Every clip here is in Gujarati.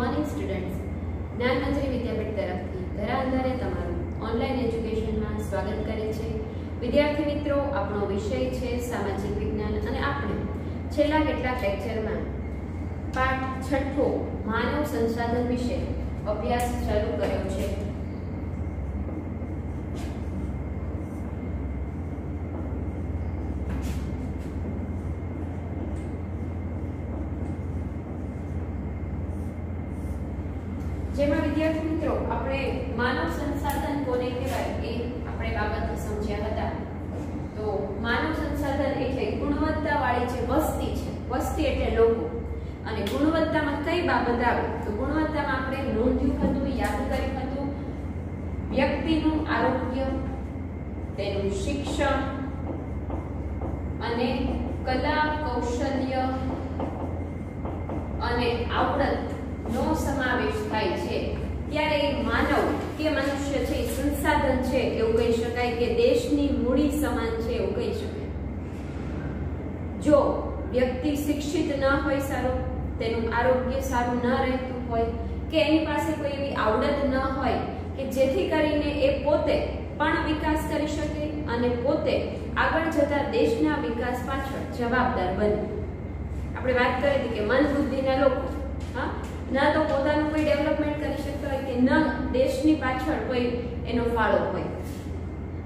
મોર્નિંગ સ્ટુડન્ટ્સ, જ્ઞાનમંત્રી વિદ્યાપીઠ તરફથી ધરા અંધારે તમારું ઓનલાઈન એજ્યુકેશનમાં સ્વાગત કરે છે। વિદ્યાર્થી મિત્રો, આપણો વિષય છે સામાજિક વિજ્ઞાન અને આપણે છેલ્લા કેટલાક લેક્ચરમાં પાઠ 6 માનવ સંસાધન વિશે અભ્યાસ શરૂ કર્યો છે। જેમાં વિદ્યાર્થી મિત્રો આપણે માનવ સંસાધન કોને કહેવાય એ આપણે બાબત સમજ્યા હતા। તો માનવ સંસાધન એટલે ગુણવત્તાવાળી જે વસ્તી છે, વસ્તી એટલે લોકો, અને ગુણવત્તામાં કઈ બાબત આવે તો ગુણવત્તામાં આપણે નોંધ્યું હતું, યાદ કર્યું હતું વ્યક્તિનું આરોગ્ય, તેનું શિક્ષણ અને કલા, કૌશલ્ય અને આવડત નો સમાવેશ થાય છે। ત્યારે માનવ કે મનુષ્ય છે સંસાધન છે એવું કહી શકાય કે દેશની મૂડી સમાન છે એવું કહી શકાય। જો વ્યક્તિ શિક્ષિત ન હોય સારો, તેનું આરોગ્ય સારું ન રહેતું હોય કે એની પાસે કોઈ એવી આવડત ન હોય કે જેથી કરીને એ પોતે પણ વિકાસ કરી શકે અને પોતે આગળ જતા દેશના વિકાસ પાછળ જવાબદાર બને। આપણે વાત કરી હતી કે મન બુદ્ધિના લોકો ના તો પોતાનું કોઈ ડેવલપમેન્ટ કરી શકતા હોય કે ન દેશની પાછળ કોઈ એનો ફાળો હોય,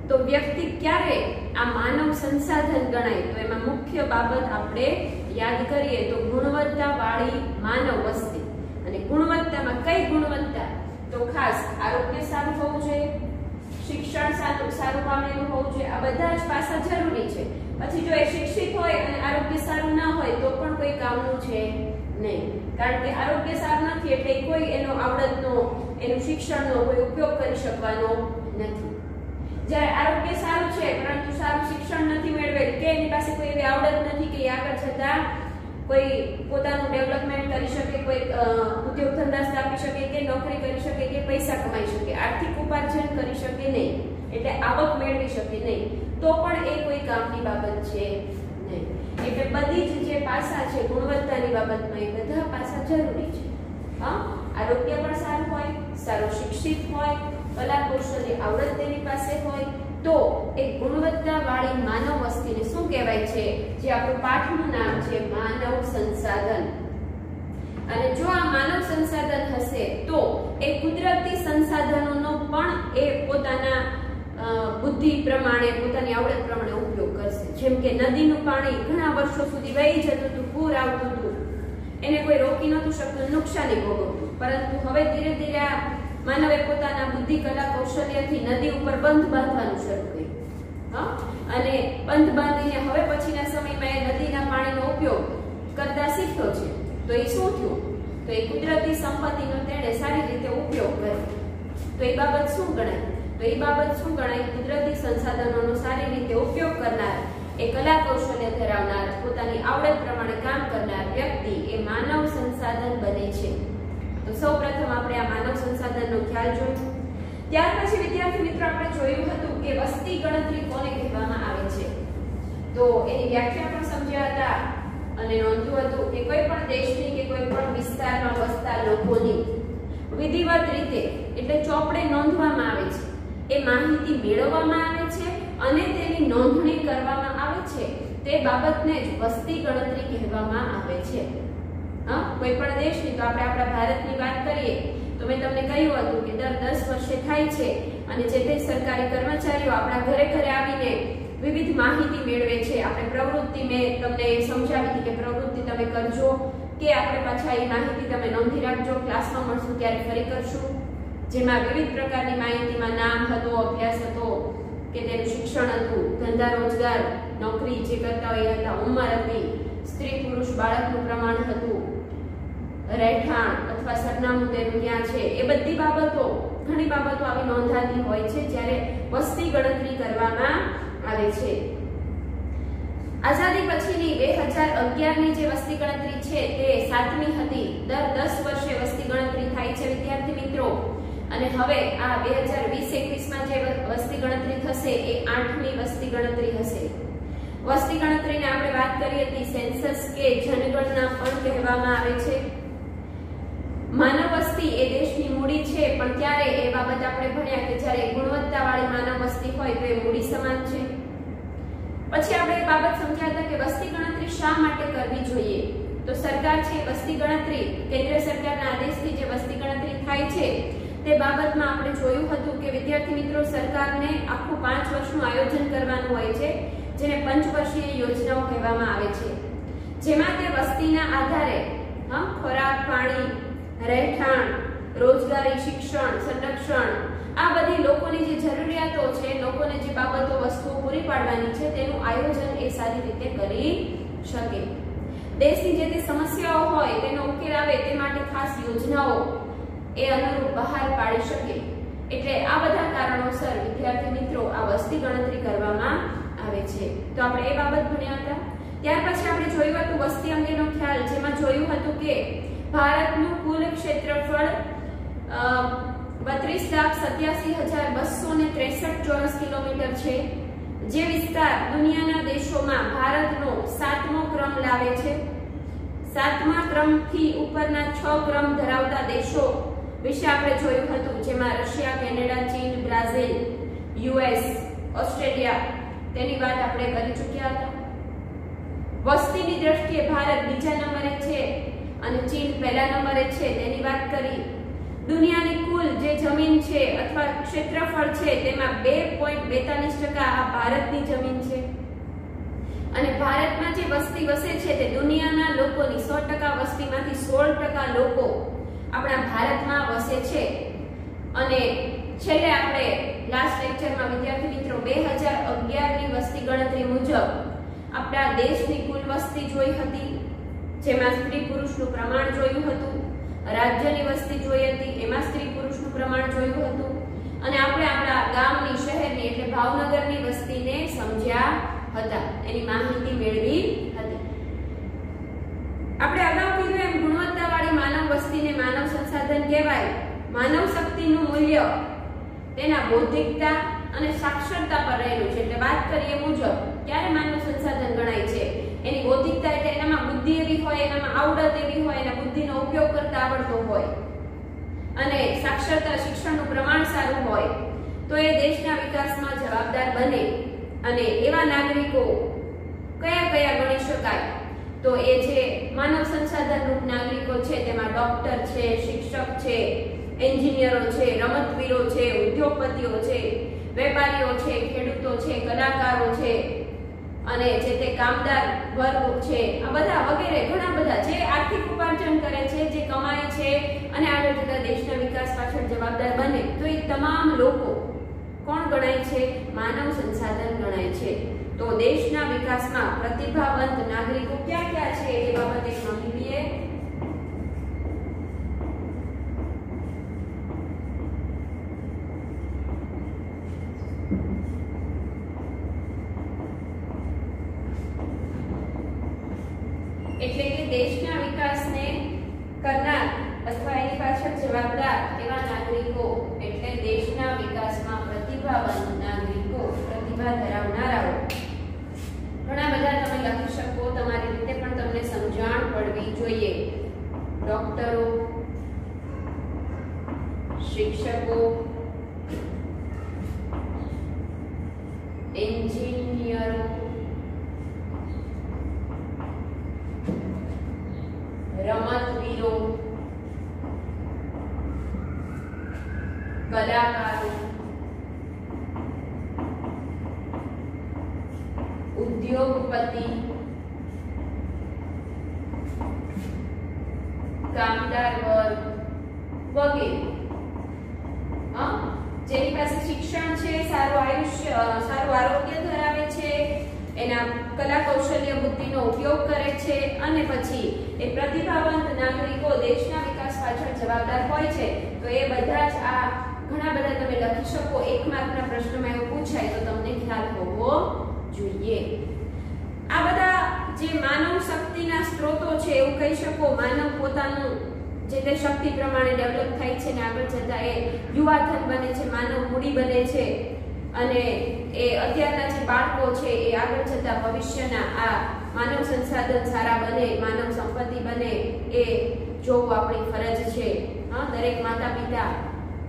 તો વ્યક્તિ ક્યારે આ માનવ સંસાધન ગણાય તો એમાં મુખ્ય બાબત આપણે યાદ કરીએ તો ગુણવત્તાવાળી માનવ વસ્તી। અને ગુણવત્તામાં કઈ ગુણવત્તા તો ખાસ આરોગ્ય સારું હોવું જોઈએ, શિક્ષણ સારું પામેલું હોવું જોઈએ, આ બધા જ પાસા જરૂરી છે। પછી જો એ શિક્ષિત હોય અને આરોગ્ય સારું ના હોય તો પણ કોઈ કામનું છે નહીં, કારણ કે આરોગ્ય સારું નથી એટલે કોઈ એનો આવડતનો, એનું શિક્ષણનો કોઈ ઉપયોગ કરી શકવાનો નથી। જ્યારે આરોગ્ય સારું છે પરંતુ સારું શિક્ષણ નથી મેળવેલ કે એની પાસે કોઈ એવી આવડત નથી કે આગળ જતા કોઈ પોતાનું ડેવલપમેન્ટ કરી શકે, કોઈ ઉદ્યોગ ધંધા સ્થાપી શકે કે નોકરી કરી શકે કે પૈસા કમાઈ શકે, આર્થિક ઉપાર્જન કરી શકે નહીં, એટલે આવક મેળવી શકે નહીં, તો પણ એ કોઈ કામની બાબત છે નહીં। એટલે બધી જ જે પાસા છે ગુણવત્તાની બાબતમાં એ બધા પાસા જરૂરી છે। આરોગ્ય પણ સારું હોય, સારું શિક્ષિત હોય, કલા કૌશલ્ય આવડત તેની પાસે હોય તો એ ગુણવત્તાવાળી માનવ વસ્તીને શું કહેવાય છે, જે આપણું પાઠનું નામ છે માનવ સંસાધન। અને જો આ માનવ સંસાધન હશે તો એ કુદરતી સંસાધનોનો પણ એ પોતાના બુદ્ધિ પ્રમાણે, પોતાની આવડત પ્રમાણે ઉપયોગ કરશે। જેમ કે નદીનું પાણી ઘણા વર્ષો સુધી વહી જતું હતું, પૂર આવતું હતું, એને કોઈ રોકી નહોતું શકતું, નુકસાની ભોગવતું, પરંતુ હવે ધીરે ધીરે માનવે પોતાના બુદ્ધિ, કલા, કૌશલ્યથી નદી ઉપર બંધ બાંધવાનું શરૂ કર્યું, અને બંધ બાંધીને હવે પછીના સમયમાં એ નદીના પાણીનો ઉપયોગ કરતા શીખ્યો છે। તો એ શું થયું તો એ કુદરતી સંપત્તિનો તેણે સારી રીતે ઉપયોગ કર્યો। તો એ બાબત શું ગણાય તો એ બાબત શું ગણાય કુદરતી સંસાધનોનો સારી રીતે ઉપયોગ કરનાર, એ કલા કૌશલ્ય ધરાવનાર, પોતાની આવડત પ્રમાણે કામ કરનાર વ્યક્તિ એ માનવ સંસાધન બને છે। તો સૌપ્રથમ આપણે આ માનવ સંસાધનનો ખ્યાલ જોયો। ત્યાર પછી વિદ્યાર્થી મિત્રો આપણે જોયું હતું કે વસ્તી ગણતરી કોને કહેવામાં આવે છે, તો એની વ્યાખ્યા પણ સમજ્યા હતા અને નોંધ્યું હતું કે કોઈ પણ દેશની કે કોઈ પણ વિસ્તારમાં વસતા લોકોની વિધિવત રીતે એટલે ચોપડે નોંધવામાં આવે છે, એ માહિતી મેળવવામાં આવે છે અને તેની નોંધણી કરવામાં આવે છે, તે બાબતને જ વસ્તી ગણતરી કહેવામાં આવે છે। કોઈ પણ દેશની, તો આપણે આપણા ભારતની વાત કરીએ તો મેં તમને કહ્યું હતું કે દર 10 વર્ષે થાય છે અને જે તે સરકારી કર્મચારીઓ આપણા ઘરે ઘરે આવીને વિવિધ માહિતી મેળવે છે। આપણે પ્રવૃત્તિ મેં તમને સમજાવી હતી કે પ્રવૃત્તિ તમે કરજો કે આપણે પાછા એ માહિતી તમે નોંધી રાખજો, ક્લાસમાં મળશું ત્યારે ફરી કરશું, જેમાં વિવિધ પ્રકારની માહિતીમાં નામ હતો, અભ્યાસ હતો કે તેનું શિક્ષણ હતું, ધંધા રોજગાર, નોકરી જે કરતા હોય હતા, ઉંમર હતી, સ્ત્રી પુરુષ બાળકનું પ્રમાણ હતું, રહેઠાણ અથવા સરનામું તેનું ક્યાં છે, એ બધી બાબતો, ઘણી બાબતો આવી નોંધાતી હોય છે જ્યારે વસ્તી ગણતરી કરવામાં આવે છે। આઝાદી પછીની 2011ની જે વસ્તી ગણતરી છે તે 7મી હતી। દર 10 વર્ષે વસ્તી ગણતરી થાય છે વિદ્યાર્થી મિત્રો, અને હવે આ 2020-21માં જે વસ્તી ગણતરી થશે એ 8મી વસ્તી ગણતરી હશે। વસ્તી ગણતરીને આપણે વાત કરી હતી સેન્સસ કે જનગણના પણ કહેવામાં આવે છે। માનવ વસ્તી એ દેશની મૂડી છે, પણ ક્યારે એ બાબત આપણે ભણ્યા કે જ્યારે ગુણવત્તાવાળી માનવ વસ્તી હોય તો એ મૂડી સમાન છે. પછી આપણે એક બાબત સમજ્યા હતા કે વસ્તી ગણતરી શા માટે કરવી જોઈએ. તો સરકાર છે વસ્તી ગણતરી, કેન્દ્ર સરકારના આદેશથી જે વસ્તી ગણતરી થાય છે તે બાબતમાં આપણે જોયું હતું કે વિદ્યાર્થી મિત્રો, સરકારને આખું 5 વર્ષનું આયોજન કરવાનું હોય છે, જેને પંચવર્ષીય યોજનાઓ કહેવામાં આવે છે, જેમાં તે વસ્તીના આધારે ખોરાક, પાણી, રહેઠાણ, રોજગારી, શિક્ષણ, સંરક્ષણ, આ બધી લોકોની જે જરૂરિયાતો છે, લોકોને જે બાબતો વસ્તુઓ પૂરી પાડવાની છે તેનું આયોજન એ સારી રીતે કરી શકે. દેશની જે તે સમસ્યાઓ હોય તેનો ઉકેલ આવે તે માટે ખાસ યોજનાઓ એ અનુરૂપ બહાર પાડી શકે. એટલે આ બધા કારણોસર વિદ્યાર્થી મિત્રો આ વસ્તી ગણતરી કરવામાં આવે છે. તો આપણે એ બાબત ભણ્યા હતા. ત્યાર પછી આપણે જોયું હતું વસ્તી અંગેનો ખ્યાલ, જેમાં જોયું હતું કે ભારતનું કુલ ક્ષેત્રફળ 32,87,263 ચોરસ કિલોમીટર છે, જે વિસ્તાર દુનિયાના દેશોમાં ભારતનો 7મો ક્રમ લાવે છે. 7મા ક્રમથી ઉપરના 6 ક્રમ ધરાવતા દેશો વિશે આપણે જોયું હતું, જેમાં રશિયા, કેનેડા, ચીન, બ્રાઝિલ, યુએસ, ઓસ્ટ્રેલિયા, તેની વાત આપણે કરી ચૂક્યા હતા. વસ્તીની દ્રષ્ટિએ ભારત બીજા નંબરે છે અને ચીન પહેલા નંબરે છે, તેની વાત કરી. દુનિયાની કુલ જે જમીન છે અથવા ક્ષેત્રફળ છે તેમાં 2.42% આ ભારતની જમીન છે. અને ભારતમાં જે વસ્તી વસે છે તે દુનિયાના લોકોની 100% વસ્તીમાંથી 16% લોકો આપણા ભારતમાં વસે છે. અને છેલ્લે આપણે લાસ્ટ લેક્ચરમાં વિદ્યાર્થી મિત્રો 2011ની વસ્તી ગણતરી મુજબ આપણા દેશની કુલ વસ્તી જોઈ હતી, જેમાં સ્ત્રી પુરુષનું પ્રમાણ જોયું હતું, રાજ્યની વસ્તી જોઈ હતી, એમાં સ્ત્રી પુરુષનું પ્રમાણ જોયું હતું, અને આપણે આપણા ગામની, શહેરની એટલે ભાવનગરની વસ્તીને સમજ્યા હતા, એની માહિતી મેળવી હતી. આપણે અગાઉ કીધું એમ ગુણવત્તાવાળી માનવ વસ્તીને માનવ સંસાધન કહેવાય. માનવ શક્તિનું મૂલ્ય તેના બૌદ્ધિકતા અને સાક્ષરતા પર રહેલું છે. એટલે વાત કરીએ મુજબ ક્યારે માનવ સંસાધન ગણાય છે? એની બૌદ્ધિકતા એટલે એનામાં બુદ્ધિ એવી હોય, એનામાં આવડત એવી હોય, એના બુદ્ધિનો ઉપયોગ કરતા આવડતો હોય, અને સાક્ષરતા શિક્ષણનું પ્રમાણ સારું હોય, તો એ દેશના વિકાસમાં જવાબદાર બને. અને એવા નાગરિકો કયા કયા ગણી શકાય? તો એ જે માનવ સંસાધન રૂપ નાગરિકો છે તેમાં ડોક્ટર છે, શિક્ષક છે, એન્જિનિયરો છે, રમતવીરો છે, ઉદ્યોગપતિઓ છે, વેપારીઓ છે, ખેડૂતો છે, કલાકારો છે, અને જે તે કામદાર વર્ગ છે, આ બધા વગેરે ઘણા બધા જે આર્થિક ઉપાર્જન કરે છે, જે કમાય છે અને આગળ જતા દેશના વિકાસ પાછળ જવાબદાર બને, તો એ તમામ લોકો કોણ ગણાય છે? માનવ સંસાધન ગણાય છે. તો દેશના વિકાસમાં પ્રતિભાવંત નાગરિકો ક્યાં ક્યાં છે એ બાબતે સમજી લઈએ. એટલે કે દેશના વિકાસને કરનાર અથવા એની પાછળ જવાબદાર એવા નાગરિકો, એટલે દેશના વિકાસમાં પ્રતિભાવંત નાગરિકો, પ્રતિભા ધરાવનારાઓ. ઘણા બધા તમે લખી શકો, તમારી રીતે પણ તમને સમજણ પડવી જોઈએ. ડોક્ટરો, શિક્ષકો, એન્જિનિયરો, રમતવીરો, કલાકારો, ઉદ્યોગપતિ, કામદાર વર્ગ વગેરે. જેની પાસે શિક્ષણ છે, સારું આયુષ્ય, સારું આરોગ્ય ધરાવે છે, એના કલા કૌશલ્ય બુદ્ધિનો ઉપયોગ કરે છે, અને પછી એ પ્રતિભાવંત નાગરિકો દેશના વિકાસ પાછળ જવાબદાર હોય છે, તો એ બધા જ આ ઘણા બધા તમે લખી શકો. 1 માર્કના પ્રશ્નમાં એવું પૂછાય તો તમને ખ્યાલ હોવો જોઈએ. આ બધા જે માનવ શક્તિના સ્ત્રોતો છે એવું કહી શકો. માનવ પોતાનું જે તે શક્તિ પ્રમાણે ડેવલપ થાય છે ને આગળ જતા એ યુવાધન બને છે, માનવ મૂડી બને છે, અને એ અત્યારના જે બાળકો છે એ આગળ જતા ભવિષ્યના આ માનવ સંસાધન સારા બને, માનવ સંપત્તિ બને એ જોવું આપણી ફરજ છે. દરેક માતા પિતા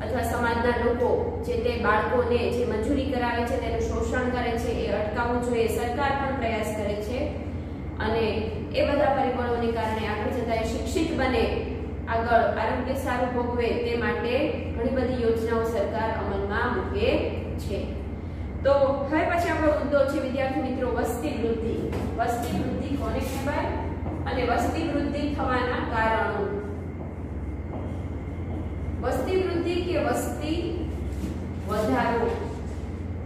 અથવા સમાજના લોકો જે તે બાળકોને જે મજૂરી કરાવે છે, તેનું શોષણ કરે છે, એ અટકાવવું જોઈએ. સરકાર પણ પ્રયાસ કરે છે અને એ બધા પરિબળોને કારણે આગળ જતા એ શિક્ષિત બને, આગળ આરોગ્ય સારું ભોગવે તે માટે ઘણી બધી યોજનાઓ સરકાર અમલમાં મૂકે છે. તો હવે પછી આપણો મુદ્દો છે વિદ્યાર્થી મિત્રો વસ્તી વૃદ્ધિ. વસ્તી વૃદ્ધિ કોને કહેવાય અને વસ્તી વૃદ્ધિ થવાના કારણો. વસ્તી વૃદ્ધિ કે વસ્તી વધારો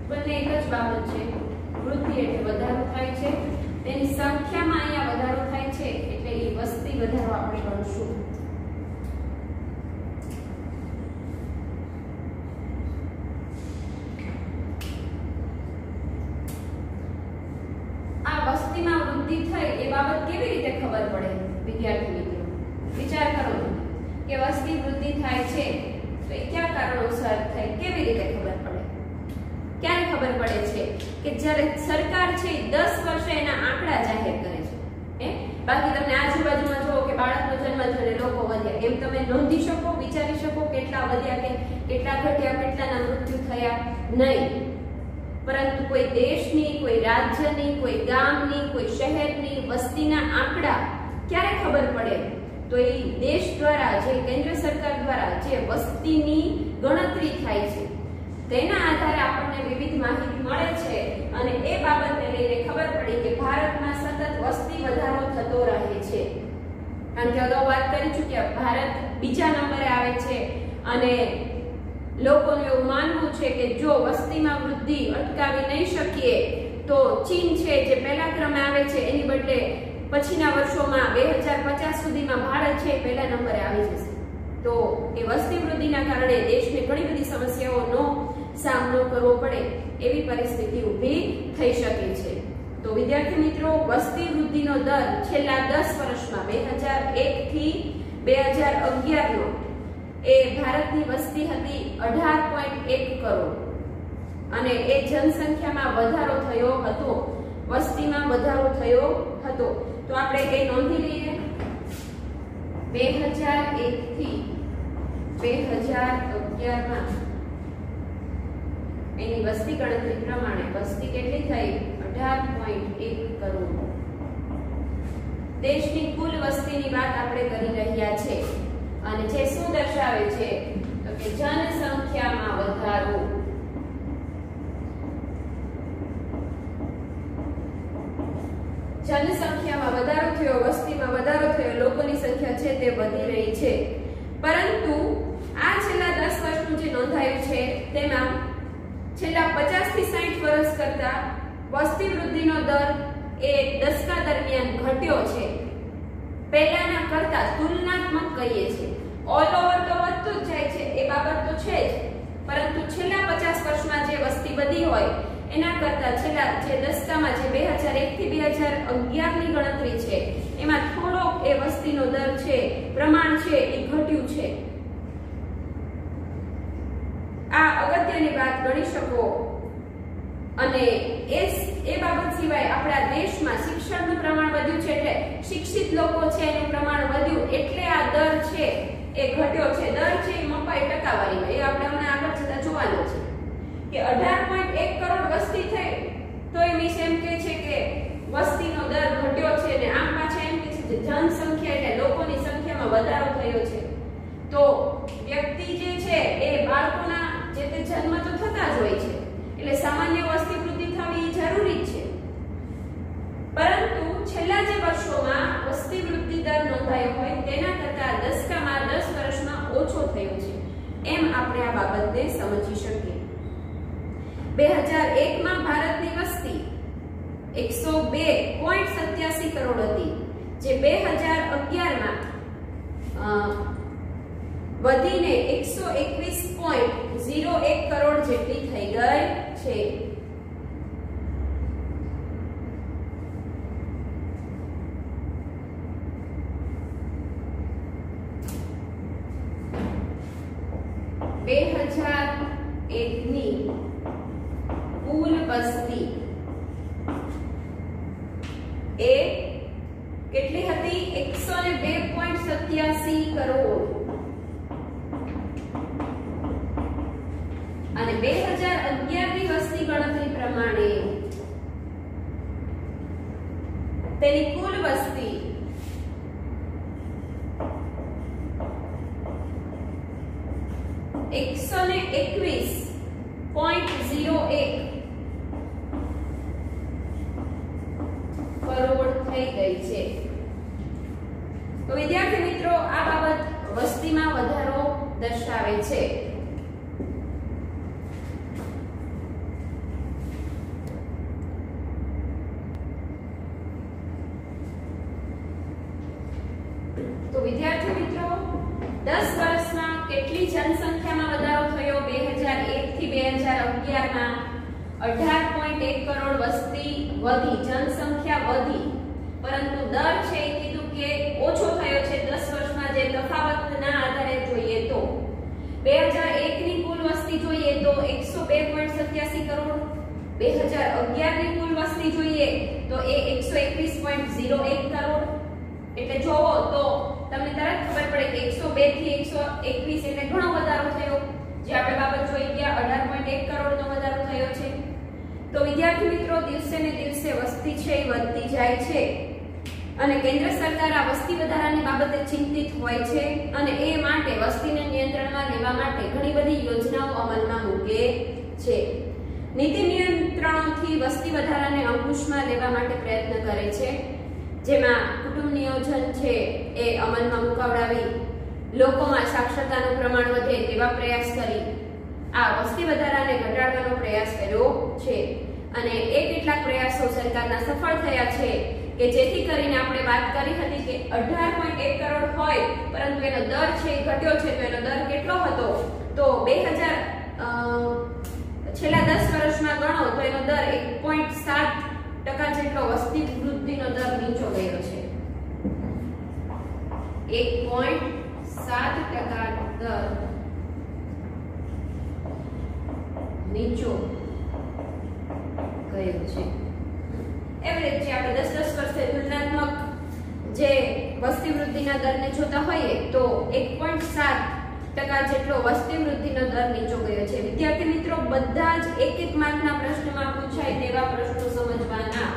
બંને એક જ બાબત છે. વૃદ્ધિ એટલે વધારો થાય છે, તેની સંખ્યામાં અહીંયા વધારો થાય છે એટલે એ વસ્તી વધારો આપણે ગણશું. વસ્તીમાં વૃદ્ધિ થઈ એ બાબત કેવી રીતે ખબર પડે વિદ્યાર્થી મિત્રો? વિચાર કરો કે વસ્તી વૃદ્ધિ થાય છે તો એ કયા કારણોસર થાય, કેવી રીતે ખબર પડે? ક્યારે ખબર પડે છે? કે જ્યારે સરકાર છે 10 વર્ષે એના આંકડા જાહેર કરે છે. બાકી તમને આજુબાજુમાં જોવો કે બાળકનો જન્મ થયો લોકો વધ્યા, એમ તમે નોંધી શકો, વિચારી શકો કેટલા વધ્યા કે કેટલા ઘટ્યા, કેટલાના મૃત્યુ થયા? નહીં. પરંતુ કોઈ દેશની, કોઈ રાજ્યની, કોઈ ગામની, કોઈ શહેરની વસ્તીના આંકડા ક્યારે ખબર પડે? તો એ દેશ દ્વારા, જે કેન્દ્ર સરકાર દ્વારા જે વસ્તીની ગણતરી થાય છે તેના આધારે આપણને વિવિધ માહિતી મળે છે અને એ બાબતને લઈને ખબર પડી કે ભારતમાં સતત વસ્તી વધારો થતો રહે છે. કારણ કે અગાઉ વાત કરી ચૂક્યા, ભારત બીજા નંબરે આવે છે અને લોકોનું એવું માનવું છે કે જો વસ્તીમાં વૃદ્ધિ અટકાવી નહીં શકીએ તો ચીન છે જે પહેલા ક્રમે આવે છે એની બદલે પછીના વર્ષોમાં 2050 સુધીમાં ભારત છે પહેલા નંબરે આવી જશે. તો એ વસ્તી વૃદ્ધિના કારણે દેશને ઘણી બધી સમસ્યાઓનો સામનો કરવો પડે એવી પરિસ્થિતિ ઊભી થઈ શકે છે. તો વિદ્યાર્થી મિત્રો, વસ્તી વૃદ્ધિનો દર છેલ્લા 10 વર્ષમાં 2001 થી 2011 નો એ ભારતની વસ્તી હતી 18.1 કરોડ અને એ જનસંખ્યામાં વધારો થયો હતો, વસ્તીમાં વધારો થયો હતો. તો આપણે એ નોંધી લઈએ. 2001 થી 2011 માં એની વસ્તી ગણતરી પ્રમાણે વસ્તી કેટલી થઈ? 18.1 કરોડ. દેશની કુલ વસ્તીની વાત આપણે કરી રહ્યા છે અને જે શું દર્શાવે છે તો કે જનસંખ્યામાં વધારો. જનસંખ્યામાં વધારો થયો, વસ્તીમાં વધારો થયો, લોકોની સંખ્યા છે તે વધી રહી છે. પરંતુ આ છેલ્લા 10 વર્ષનું જે નોંધાયું છે તેમાં છેલ્લા 50 થી 60 વર્ષ કરતા વસ્તી વૃદ્ધિનો દર એ દશકા દરમિયાન ઘટ્યો છે. પહેલાના કરતા તુલનાત્મક કહીએ છીએ. ઓલ ઓવર તો વધતું જ જાય છે, એ બાબત તો છે જ, પરંતુ છેલ્લા 50 વર્ષમાં જે વસ્તી વધી હોય એના કરતા છેલ્લા જે દશકામાં જે 2001 થી 2011 ની ગણતરી છે એમાં થોડોક એ વસ્તીનો દર છે, પ્રમાણ છે એ ઘટ્યું છે. આ અગત્યની વાત ગણી શકો. અને એ બાબત સિવાય આપણા દેશમાં શિક્ષણનું પ્રમાણ વધ્યું છે એટલે શિક્ષિત લોકો છે એનું પ્રમાણ વધ્યું એટલે આ દર છે એ ઘટ્યો છે. દર છે એ મપાઈ ટકાવારીમાં, એ આપણે હમણાં આગળ જતા જોવાનો છે કે 18.1 કરોડ વસ્તી થઈ તો એ મીન્સ એમ કહે છે કે વસ્તીનો દર ઘટ્યો છે અને આમ પાછા એમ કહે છે કે જનસંખ્યા એટલે લોકોની સંખ્યામાં વધારો થયો છે. તો વ્યક્તિ જે છે એ બાળકોના જે તે જન્મ તો થતા જ હોય છે એટલે સામાન્ય વસ્તી વૃદ્ધિ થવી જરૂરી છે. પરંતુ છેલ્લા જે વર્ષોમાં વસ્તી વૃદ્ધિ દર નોંધાયો હોય તેના કરતા દશકામાં 10 વર્ષમાં ઓછો થયો છે એમ આપણે આ બાબતને સમજી શકીએ. 2001 માં ભારતની વસ્તી 102.87 કરોડ હતી, જે 2011 માં વધીને 121.01 કરોડ જેટલી થઈ ગઈ છે. બે 2001 ની કુલ વસ્તી એ કેટલી હતી 102.87 કરોડ અને 2011 ની વસ્તી ગણતરી પ્રમાણે તેની કુલ વસ્તી 121.01 કરોડ થઈ ગઈ છે. તો વિદ્યાર્થી મિત્રો આ બાબત વસ્તીમાં વધારો દર્શાવે છે. તો વિદ્યાર્થી મિત્રો 10 વર્ષમાં કેટલી જનસંખ્યામાં વધારો થયો? 2001 થી 2011 માં 18.1 કરોડ વસ્તી વધી, જનસંખ્યા વધી, પરંતુ દર છે એ કીધું કે ઓછો થયો છે 10 વર્ષમાં. જે તફાવતના આધારે જોઈએ તો 2001 ની કુલ વસ્તી જોઈએ તો 102.87 કરોડ, 2011 ની કુલ વસ્તી જોઈએ તો એ 121.01 કરોડ. એટલે જોવો તો તમને તરત ખબર પડે કે 102 થી 121 એટલે ઘણો વધારો થયો. જે આપણે બાબત જોઈ ગયા 18.1 કરોડનો વધારો થયો છે. તો વિદ્યાર્થી મિત્રો દિવસે ને દિવસે વસ્તી છે એ વધતી જાય છે અને કેન્દ્ર સરકાર આ વસ્તી વધારાની બાબતે ચિંતિત હોય છે અને એ માટે વસ્તીને નિયંત્રણમાં લેવા માટે ઘણી બધી યોજનાઓ અમલમાં મૂકે છે. નીતિ નિયંત્રણોથી વસ્તી વધારાને અંકુશમાં લેવા માટે પ્રયત્ન કરે છે, જેમાં કુટુંબ નિયોજન છે એ અમલમાં મુકાવડાવી લોકોમાં સાક્ષરતાનું પ્રમાણ વધે તેવા પ્રયાસ કરી આ વસ્તી વધારાને ઘટાડવાનો પ્રયાસ કર્યો છે. અને એ કેટલાક પ્રયાસો સરકારના સફળ થયા છે કે જેથી કરીને આપણે વાત કરી હતી કે 18.1 કરોડ હોય પરંતુ એનો દર છે એ ઘટ્યો છે. તો એનો દર કેટલો હતો? તો 2000 છેલ્લા 10 વર્ષમાં ગણો તો એનો દર 1.7% જેટલો વસ્તી વૃદ્ધિનો દર નીચો ગયો છે. 1.7% દર નીચો ગયો છે. એવરેજ જે આપણે 10 વર્ષે તુલનાત્મક જે વસ્તી વૃદ્ધિના દરને જોતા હોઈએ તો 1.7% જેટલો વસ્તી વૃદ્ધિનો દર નીચો ગયો છે. વિદ્યાર્થી મિત્રો બધા જ એક માર્કના પ્રશ્નમાં પૂછાય તેવા પ્રશ્નો સમજવાના.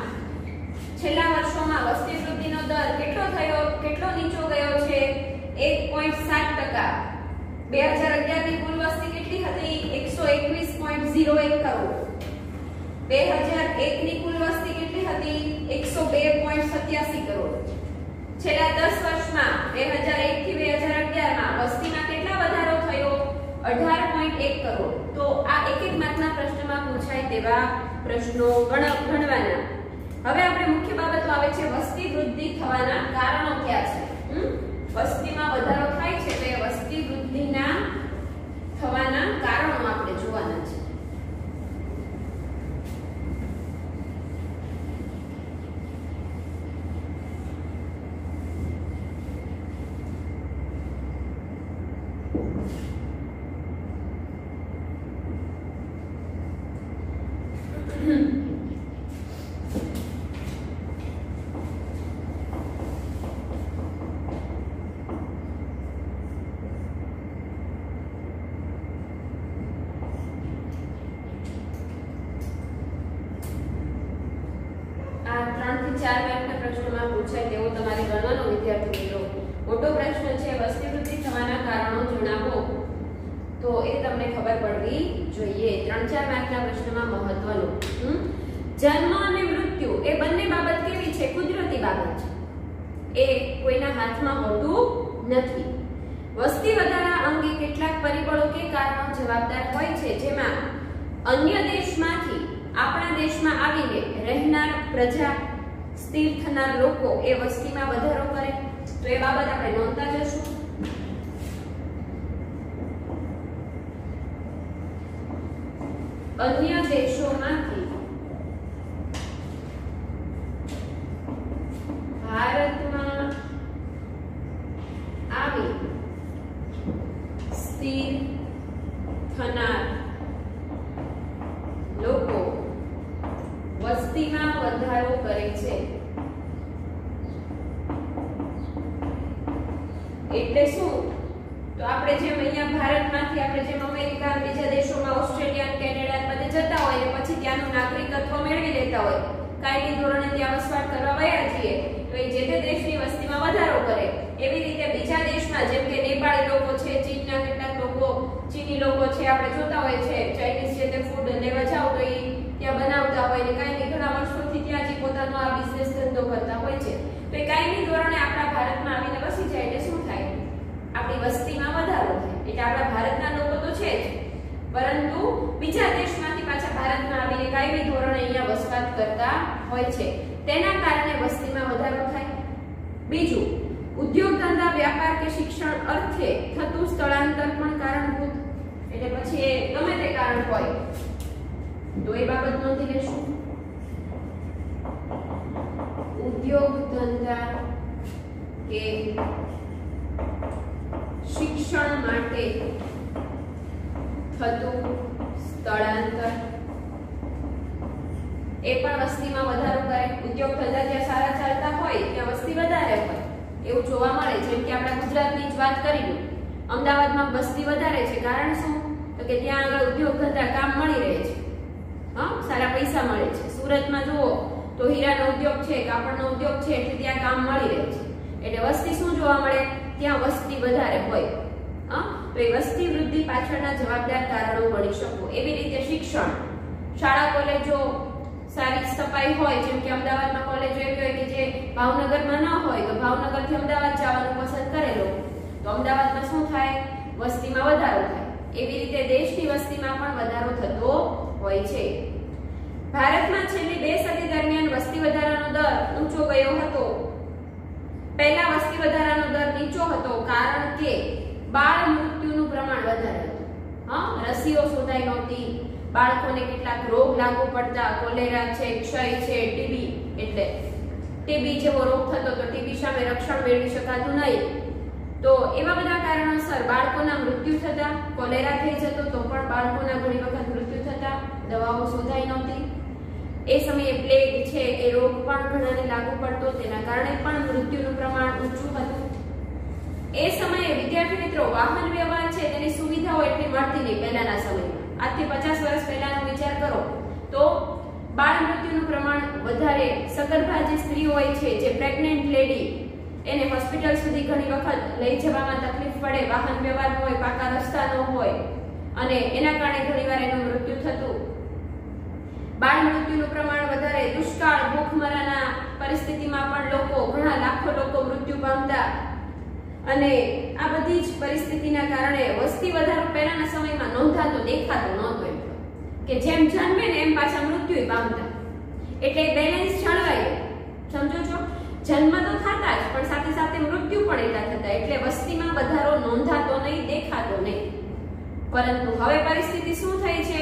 છેલ્લા વર્ષોમાં વસ્તી વૃદ્ધિનો દર કેટલો થયો, કેટલો નીચો ગયો છે? 1.7%. 2011 ની કુલ વસ્તી કેટલી હતી? 121.01 કરોડ. 2001 ની કુલ વસ્તી કેટલી હતી? 102.87 કરોડ. છેલ્લા 10 વર્ષમાં 2001 થી 2011 માં વસ્તીમાં કેટલા વધારો થયો? 18.1 કરોડ. તો આ એક માર્કના પ્રશ્નમાં પૂછાય તેવા પ્રશ્નો ગણવાના. હવે આપણે મુખ્ય બાબતો આવે છે વસ્તી વૃદ્ધિ થવાના કારણો કયા છે? વસ્તીમાં વધારો થાય છે તો એ વસ્તી વૃદ્ધિના થવાના કારણો આપણે જોવાના છે. પૂછાય તેવો તમારે ગણવાનો વિદ્યાર્થી મિત્રો. મોટો પ્રશ્ન છે વસ્તી વૃદ્ધિ થવાના કારણો જણાવો. તો એ તમને ખબર પડવી જોઈએ. 3-4 માર્કના પ્રશ્નમાં મહત્વનું. જન્મ અને મૃત્યુ એ બંને બાબત કેવી છે? કુદરતી બાબત છે. એ કોઈના હાથમાં હોતું નથી. વસ્તી વધારા અંગે કેટલાક પરિબળો કે કારણો જવાબદાર હોય છે, જેમાં અન્ય દેશમાંથી આપણા દેશમાં આવીને રહેનાર પ્રજા, સ્થિર થનાર લોકો એ વસ્તીમાં વધારો કરે. તો એ બાબત આપણે નોંધતા જશું. અન્ય દેશોમાંથી ભારતમાં આવી સ્થિર થનાર લોકો વસ્તીમાં વધારો કરે છે. એટલે શું? તો આપણે જેમ અહીંયા ભારતમાંથી આપણે જેમ અમેરિકા બીજા દેશોમાં ઓસ્ટ્રેલિયા કેનેડા બધે જતા હોય ને પછી ત્યાંનું નાગરિકત્વ મેળવી લેતા હોય, કાયમી ધોરણે ત્યાં વસવાટ કરવા વયા છીએ, તો એ જે તે દેશની વસ્તીમાં વધારો કરે. એવી રીતે બીજા દેશમાં જેમ કે નેપાળી લોકો છે, ચીનના કેટલાક લોકો, ચીની લોકો છે, આપણે જોતા હોય છે ચાઇનીઝ જે તે ફૂડ લેવા જાવ તો એ ત્યાં બનાવતા હોય ને કાયમી ઘણા વર્ષોથી ત્યાં જ પોતાનો આ બિઝનેસ ધંધો કરતા હોય છે. તો એ કાયમી ધોરણે આપણા ભારતમાં આવીને વસી જાય એટલે શું થાય? આપણી વસ્તીમાં વધારો થાય. એટલે આપણા ભારતના લોકો તો છે જ, પરંતુ બીજા દેશમાંથી પાછા ભારતમાં આવીને કાયમી ધોરણે અહીંયા વસવાટ કરતા હોય છે. તેના કારણે વસ્તીમાં વધારો થાય. બીજું, ઉદ્યોગ ધંધા, વ્યાપાર કે શિક્ષણ અર્થે થતું સ્થળાંતર પણ કારણભૂત. એટલે પછી એ ગમે તે કારણ હોય તો એ બાબત નોંધી લેશું. ઉદ્યોગ ધંધા કે શિક્ષણ માટે થતું સ્થળાંતર એ પણ વસ્તીમાં વધારો કરે. ઉદ્યોગ ધંધા જ્યાં સારા ચાલતા હોય ત્યાં વસ્તી વધારે હોય એવું જોવા મળે. જેમ કે આપણે ગુજરાતની જ વાત કરી લો, અમદાવાદમાં વસ્તી વધારે છે. કારણ શું? તો કે ત્યાં આગળ ઉદ્યોગ ધંધા કામ મળી રહે છે, સારા પૈસા મળે છે. સુરતમાં જુઓ તો હીરાનો ઉદ્યોગ છે, કાપડનો ઉદ્યોગ છે, એટલે ત્યાં કામ મળી રહે છે. એટલે વસ્તી શું જોવા મળે? ત્યાં વસ્તી વધારે હોય. તો એ વસ્તી વૃદ્ધિ પાછળના જવાબદાર કારણો ગણી શકો. એવી રીતે શિક્ષણ, શાળા કોલેજો સારી સફાઈ હોય, જેમ કે અમદાવાદમાં કોલેજો એવી હોય કે જે ભાવનગરમાં ન હોય તો ભાવનગરથી અમદાવાદ જવાનું પસંદ કરેલો, તો અમદાવાદમાં શું થાય? વસ્તીમાં વધારો થાય. એવી રીતે દેશની વસ્તીમાં પણ વધારો થતો હોય છે. ભારતમાં છેલ્લી 2 સદી દરમિયાન વસ્તી વધારાનો દર ઊંચો ગયો હતો. પહેલા વસ્તી વધારાનો દર નીચો હતો કારણ કે બાળ મૃત્યુનું પ્રમાણ વધારે હતું. રસીઓ શોધાઈ નહોતી, બાળકોને કેટલાક રોગ લાગુ પડતા, કોલેરા છે, ક્ષય છે, ટીબી, એટલે ટીબી જેવો રોગ થતો તો ટીબી સામે રક્ષણ મેળવી શકાતું નહીં. તો એવા બધા કારણોસર બાળકોના મૃત્યુ થતા, કોલેરા થઈ જતો તો પણ બાળકોના ઘણી વખત મૃત્યુ થતા, દવાઓ શોધાઈ નહોતી. એ સમયે પ્લેગ છે એ રોગ પણ ઘણાને લાગુ પડતો, તેના કારણે પણ મૃત્યુનું પ્રમાણ ઊંચું હતું. એ સમયે વિદ્યાર્થી મિત્રો વાહન વ્યવહાર છે તેની સુવિધાઓ એટલી મળતી નહીં પહેલાના સમયમાં. આજથી 50 વર્ષ પહેલાનો વિચાર કરો તો બાળ મૃત્યુનું પ્રમાણ વધારે. સગર્ભા જે સ્ત્રી હોય છે, જે પ્રેગ્નન્ટ લેડી, એને હોસ્પિટલ સુધી ઘણી વખત લઈ જવામાં તકલીફ પડે, વાહન વ્યવહાર હોય, પાકા રસ્તા ન હોય, અને એના કારણે ઘણીવાર એનું મૃત્યુ થતું. બાળ મૃત્યુનું પ્રમાણ વધારે. દુષ્કાળ, ભૂખમરાના પરિસ્થિતિમાં પણ લોકો, ઘણા લાખો લોકો મૃત્યુ પામતા. અને આ બધી જ પરિસ્થિતિના કારણે વસ્તી વધારો પહેલાના સમયમાં નોંધાતો, દેખાતો નહોતો. એમ કે જેમ જન્મે ને એમ પાછા મૃત્યુ પામતા. એટલે બેલેન્સ જળવાય. સમજો છો? જન્મ તો થતા જ, પણ સાથે સાથે મૃત્યુ પણ એટલા થતા. એટલે વસ્તીમાં વધારો નોંધાતો નહીં, દેખાતો નહીં. પરંતુ હવે પરિસ્થિતિ શું થઈ છે?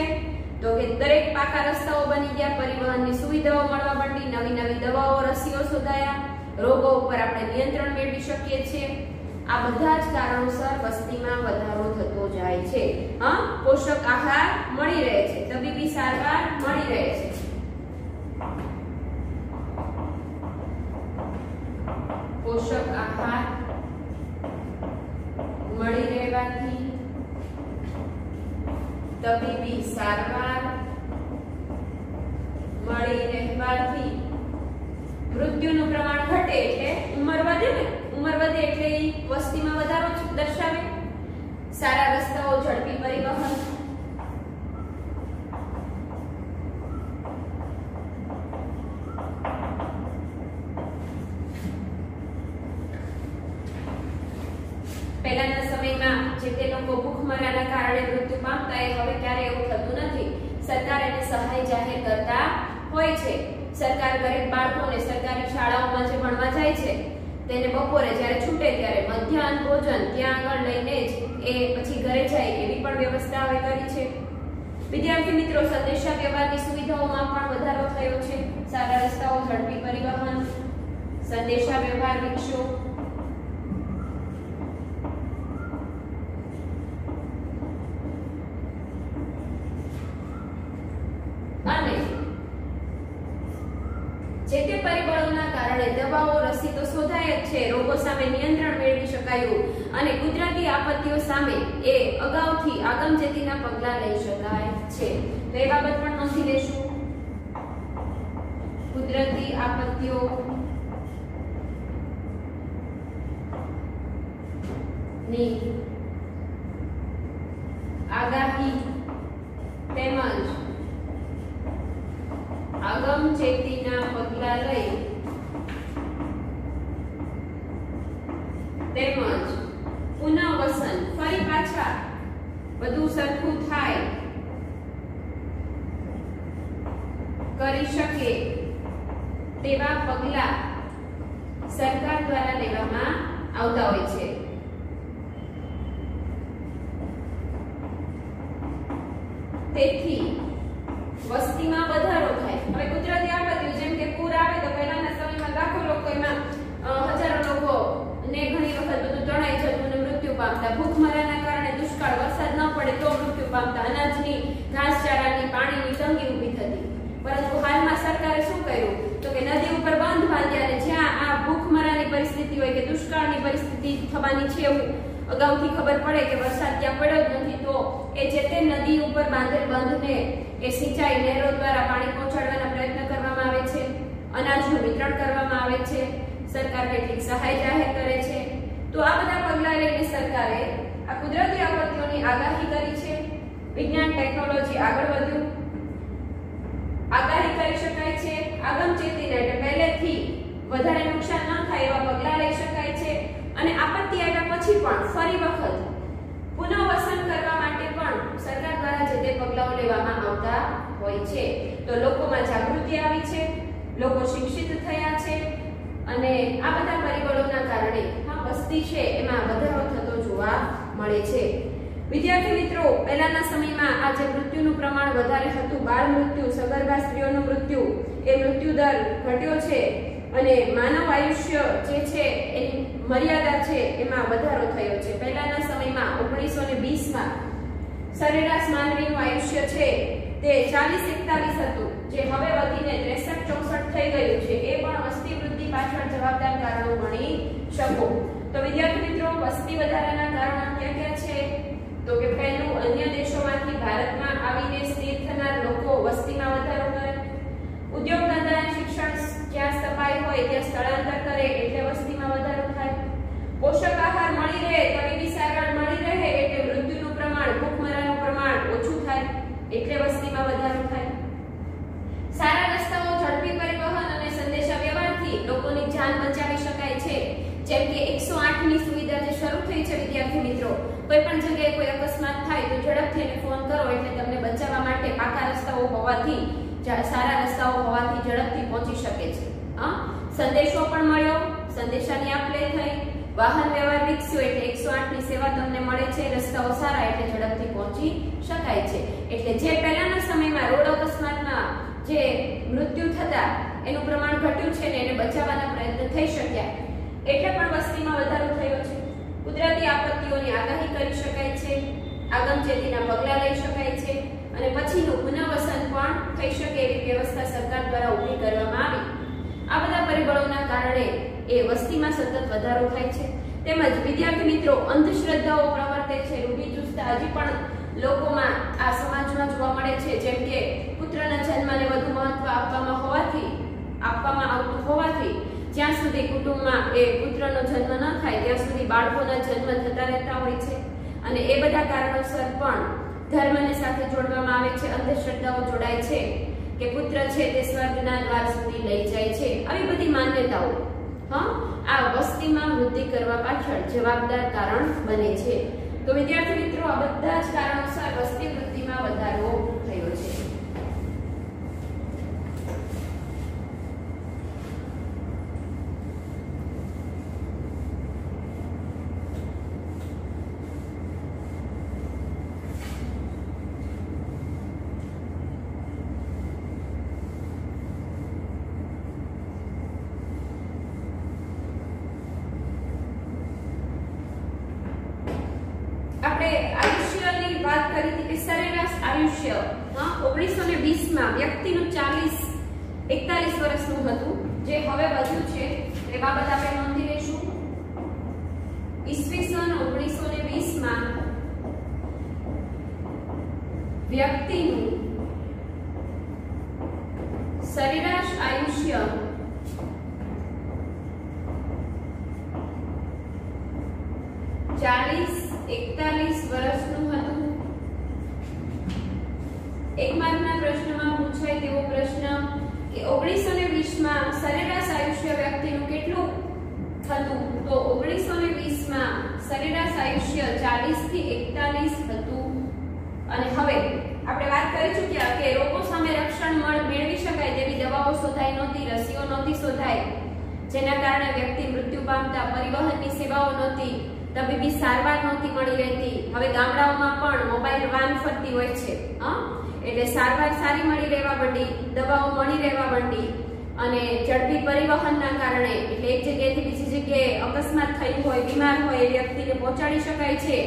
તો કે દરેક પાકા રસ્તાઓ બની ગયા, પરિવહનની સુવિધાઓ મળવા માંડી, નવી નવી દવાઓ, રસીઓ શોધાયા, રોગો ઉપર આપણે નિયંત્રણ મેળવી શકીએ છીએ. આ બધા જ કારણોસર વસ્તીમાં વધારો થતો જાય છે. પોષક આહાર મળી રહે છે, તબીબી સારવાર મળી રહે છે. પોષક આહાર મળી રહેવાથી, તબીબી સારવાર મળી રહેવાથી મૃત્યુનું પ્રમાણ ઘટે. એટલે ઉંમર વધે ને, ઉંમર વધે એટલે વસ્તીમાં વધારો દર્શાવે. સારા રસ્તાઓ, ઝડપી પરિવહન, પહેલાના સમયમાં જે તે લોકો ભૂખમરાના કારણે મૃત્યુ પામતા, એ હવે ક્યારે એવું થતું નથી. સરકાર એને સહાય જાહેર કરતા હોય છે. સરકાર ગરીબ બાળકોને સરકારી શાળાઓમાં જે ભણવા જાય છે તેને બપોરે જ્યારે છૂટે ત્યારે મધ્યાહન ભોજન ત્યાં આગળ લઈને જ એ પછી ઘરે જાય એવી પણ વ્યવસ્થા હવે કરી છે. વિદ્યાર્થી મિત્રો, સંદેશા વ્યવહારની સુવિધાઓમાં પણ વધારો થયો છે. સારા રસ્તાઓ, ઝડપી પરિવહન, સંદેશા વ્યવહાર વિકસ્યો. અને જે તે પરિબળોના કારણે દવાઓ, રસી તો શોધાય જ છે, રોગો સામે નિયંત્રણ મેળવી શકાયું અને કુદરતી આપત્તિઓ સામે એ અગાઉથી આગમચેતીના પગલાં લઈ શકાય છે. તો એ બાબત પણ નોંધી લેશું. કુદરતી આપત્તિઓ ની આગાહી તેમજ આગમચેતીના પગલાં લઈ તેમજ પુનઃવસન ફરી પાછા બધું સરખું થાય કરી શકે તેવા પગલાં સરકાર દ્વારા લેવામાં આવતા હોય છે. તેથી વસ્તીમાં વધારો થાય. હવે કુદરતી આપત્તિઓ જેમ કે પૂર આવે તો પહેલાના સમયમાં લાખો લોકો એમાં હજારો લોકો ને ઘણી વખત બધું તણાઈ જતું અને મૃત્યુ પામતા. ભૂખમરાના કારણે દુષ્કાળ, વરસાદ ન પડે તો મૃત્યુ પામતા. અનાજની, ઘાસચારાની, પાણીની તંગી ઊભી થતી. પરંતુ હાલમાં સરકારે શું કર્યું તો કે નદી ઉપર બાંધ બાંધ્યા અને જ્યાં આ ભૂખમરાની પરિસ્થિતિ હોય કે દુષ્કાળની પરિસ્થિતિ થવાની છે એવું અગાઉથી ખબર પડે કે વરસાદ ત્યાં પડ્યો જ નથી તો એ જે તે નદી ઉપર બાંધેલ બંધને એ સિંચાઈ નહેરો દ્વારા પાણી પહોંચાડવાના પ્રયત્ન કરવામાં આવે છે. અનાજનું વિતરણ કરવામાં આવે છે. સરકાર કેટલીક સહાય જાહેર કરે છે. તો આ બધા પગલાં લઈને સરકારે આ કુદરતી આપત્તિઓની આગાહી કરી છે. વિજ્ઞાન ટેકનોલોજી આગળ વધ્યું, આગાહી કરી શકાય છે. આગમચેતીને એટલે પહેલેથી વધારે નુકસાન ન થાય એવા પગલાં લઈ શકાય છે અને આપત્તિ આવ્યા પછી પણ ફરી વખત પુનઃવસન કરવા માટે પણ સરકાર દ્વારા જે તે પગલાઓ લેવામાં આવતા હોય છે. તો લોકોમાં જાગૃતિ આવી છે, લોકો શિક્ષિત થયા છે અને આ બધા પરિબળોના કારણે વસ્તી છે એમાં વધારો થતો જોવા મળે છે. વિદ્યાર્થી મિત્રો, પહેલાના સમયમાં આ જે મૃત્યુનું પ્રમાણ વધારે હતું, બાળ મૃત્યુ, સગર્ભા સ્ત્રીઓનું મૃત્યુ, એ મૃત્યુ દર ઘટ્યો છે અને માનવ આયુષ્ય જે છે એની મર્યાદા છે એમાં વધારો થયો છે. પહેલાના સમયમાં 1920માં સરેરાશ માનવીનું આયુષ્ય છે તે 40-41 હતું, જે હવે વધીને 63-64 થઈ ગયું છે. એ પણ વસ્તી વૃદ્ધિ પાછળ જવાબદાર કારણો ગણી શકો. તો વિદ્યાર્થી મિત્રો, વસ્તી વધારાના કારણો ક્યાં ક્યાં છે તો કે પહેલું, અન્ય દેશોમાંથી ભારતમાં આવીને સ્થિર થનાર લોકો વસ્તીમાં વધારો કરે. ઉદ્યોગ ધંધા અને શિક્ષણ જ્યાં સ્થપાય હોય ત્યાં સ્થળાંતર કરે એટલે વસ્તીમાં વધારો થાય. પોષક આહાર મળી રહે, તબીબી સારવાર મળી રહે એટલે મૃત્યુનું પ્રમાણ, ભૂખમરાનું પ્રમાણ ઓછું થાય એટલે વસ્તીમાં વધારો થાય. સારા રસ્તાઓ, ઝડપી પરિવહન અને સંદેશા વ્યવહારથી લોકોની જાન બચાવી શકાય છે. જેમ કે 108 ની સુવિધા જે શરૂ થઈ છે વિદ્યાર્થી મિત્રો, કોઈ પણ જગ્યાએ કોઈ અકસ્માત થાય તો ઝડપથી એને ફોન કરો એટલે તમને બચાવવા માટે પાકા રસ્તાઓ હોવાથી, સારા રસ્તાઓ હોવાથી ઝડપથી પહોંચી શકે છે. સંદેશો પણ મળ્યો, સંદેશાની આપ-લે થઈ, વાહન વ્યવહાર વિકસ્યો એટલે 108 ની સેવા તમને મળે છે, રસ્તાઓ સારા એટલે ઝડપથી પહોંચી શકાય છે. એટલે જે પહેલાના સમયમાં રોડ અકસ્માતમાં જે મૃત્યુ થતા એનું પ્રમાણ ઘટ્યું છે ને એને બચાવવાના પ્રયત્ન થઈ શક્યા એટલે પણ વસ્તીમાં વધારો થયો છે. કુદરતી આપત્તિઓની આગાહી કરી શકાય છે, આગમચેતીના પગલાં લઈ શકાય છે અને પછીનું પુનઃવસન પણ થઈ શકે એવી વ્યવસ્થા સરકાર દ્વારા ઊભી કરવામાં આવી. આ બધા પરિબળોના કારણે એ વસ્તીમાં સતત વધારો થાય છે. તેમજ વિદ્યાર્થી મિત્રો, અંધશ્રદ્ધાઓ પ્રવર્તે છે, રૂઢિચુસ્તતા હજી પણ લોકોમાં આ સમાજમાં જોવા મળે છે. જેમ કે પુત્રના જન્મને વધુ મહત્વ આપવામાં આવતું હોવાથી જ્યાં સુધી કુટુંબમાં એ પુત્રનો જન્મ ન થાય ત્યાં સુધી બાળકોના જન્મ થતા રહેતા હોય છે અને એ બધા કારણોસર પણ ધર્મને સાથે જોડવામાં આવે છે. અંધશ્રદ્ધાઓ જોડાય છે કે પુત્ર છે તે સ્વર્ગના દ્વાર સુધી લઈ જાય છે. આવી બધી માન્યતાઓ આ વસ્તીમાં વૃદ્ધિ કરવા પાછળ જવાબદાર કારણ બને છે. તો વિદ્યાર્થી મિત્રો, આ બધા જ કારણોસર વસ્તી વૃદ્ધિમાં વધારો થયો છે. આયુષ્યની વાત કરી હતી કે સરેરાશ આયુષ્ય 1920 માં વ્યક્તિનું 41 વર્ષનું હતું, જે હવે વધ્યું છે એ બાબત આપણે નોંધી લઈશું. ઈસવીસન 1920 માં વ્યક્તિનું સરેરાશ આયુષ્ય 40-41 વર્ષનું હતું. એક માર્કના પ્રશ્નમાં પૂછાય તેવો પ્રશ્ન કે 1920 માં સરેરાશ આયુષ્ય વ્યક્તિનું કેટલું હતું? તો 1920 માં સરેરાશ આયુષ્ય 40 થી 41 હતું. અને હવે આપણે વાત કરી ચૂક્યા કે રોગો સામે રક્ષણ મેળવી શકાય તેવી દવાઓ શોધાઈ નહોતી, રસીઓ નહોતી શોધાઈ, જેના કારણે વ્યક્તિ મૃત્યુ પામતા, પરિવહનની સેવાઓ નહોતી, તબીબી સારવાર નહોતી મળી રહેતી. હવે ગામડાઓમાં પણ મોબાઈલ વાન ફરતી હોય છે, એટલે સારવાર સારી મળી રહેવા માંડી, દવાઓ મળી રહેવા માંડી અને ઝડપી પરિવહનના કારણે એટલે એક જગ્યાએથી બીજી જગ્યાએ અકસ્માત થયું હોય, બીમાર હોય એ વ્યક્તિને પહોંચાડી શકાય છે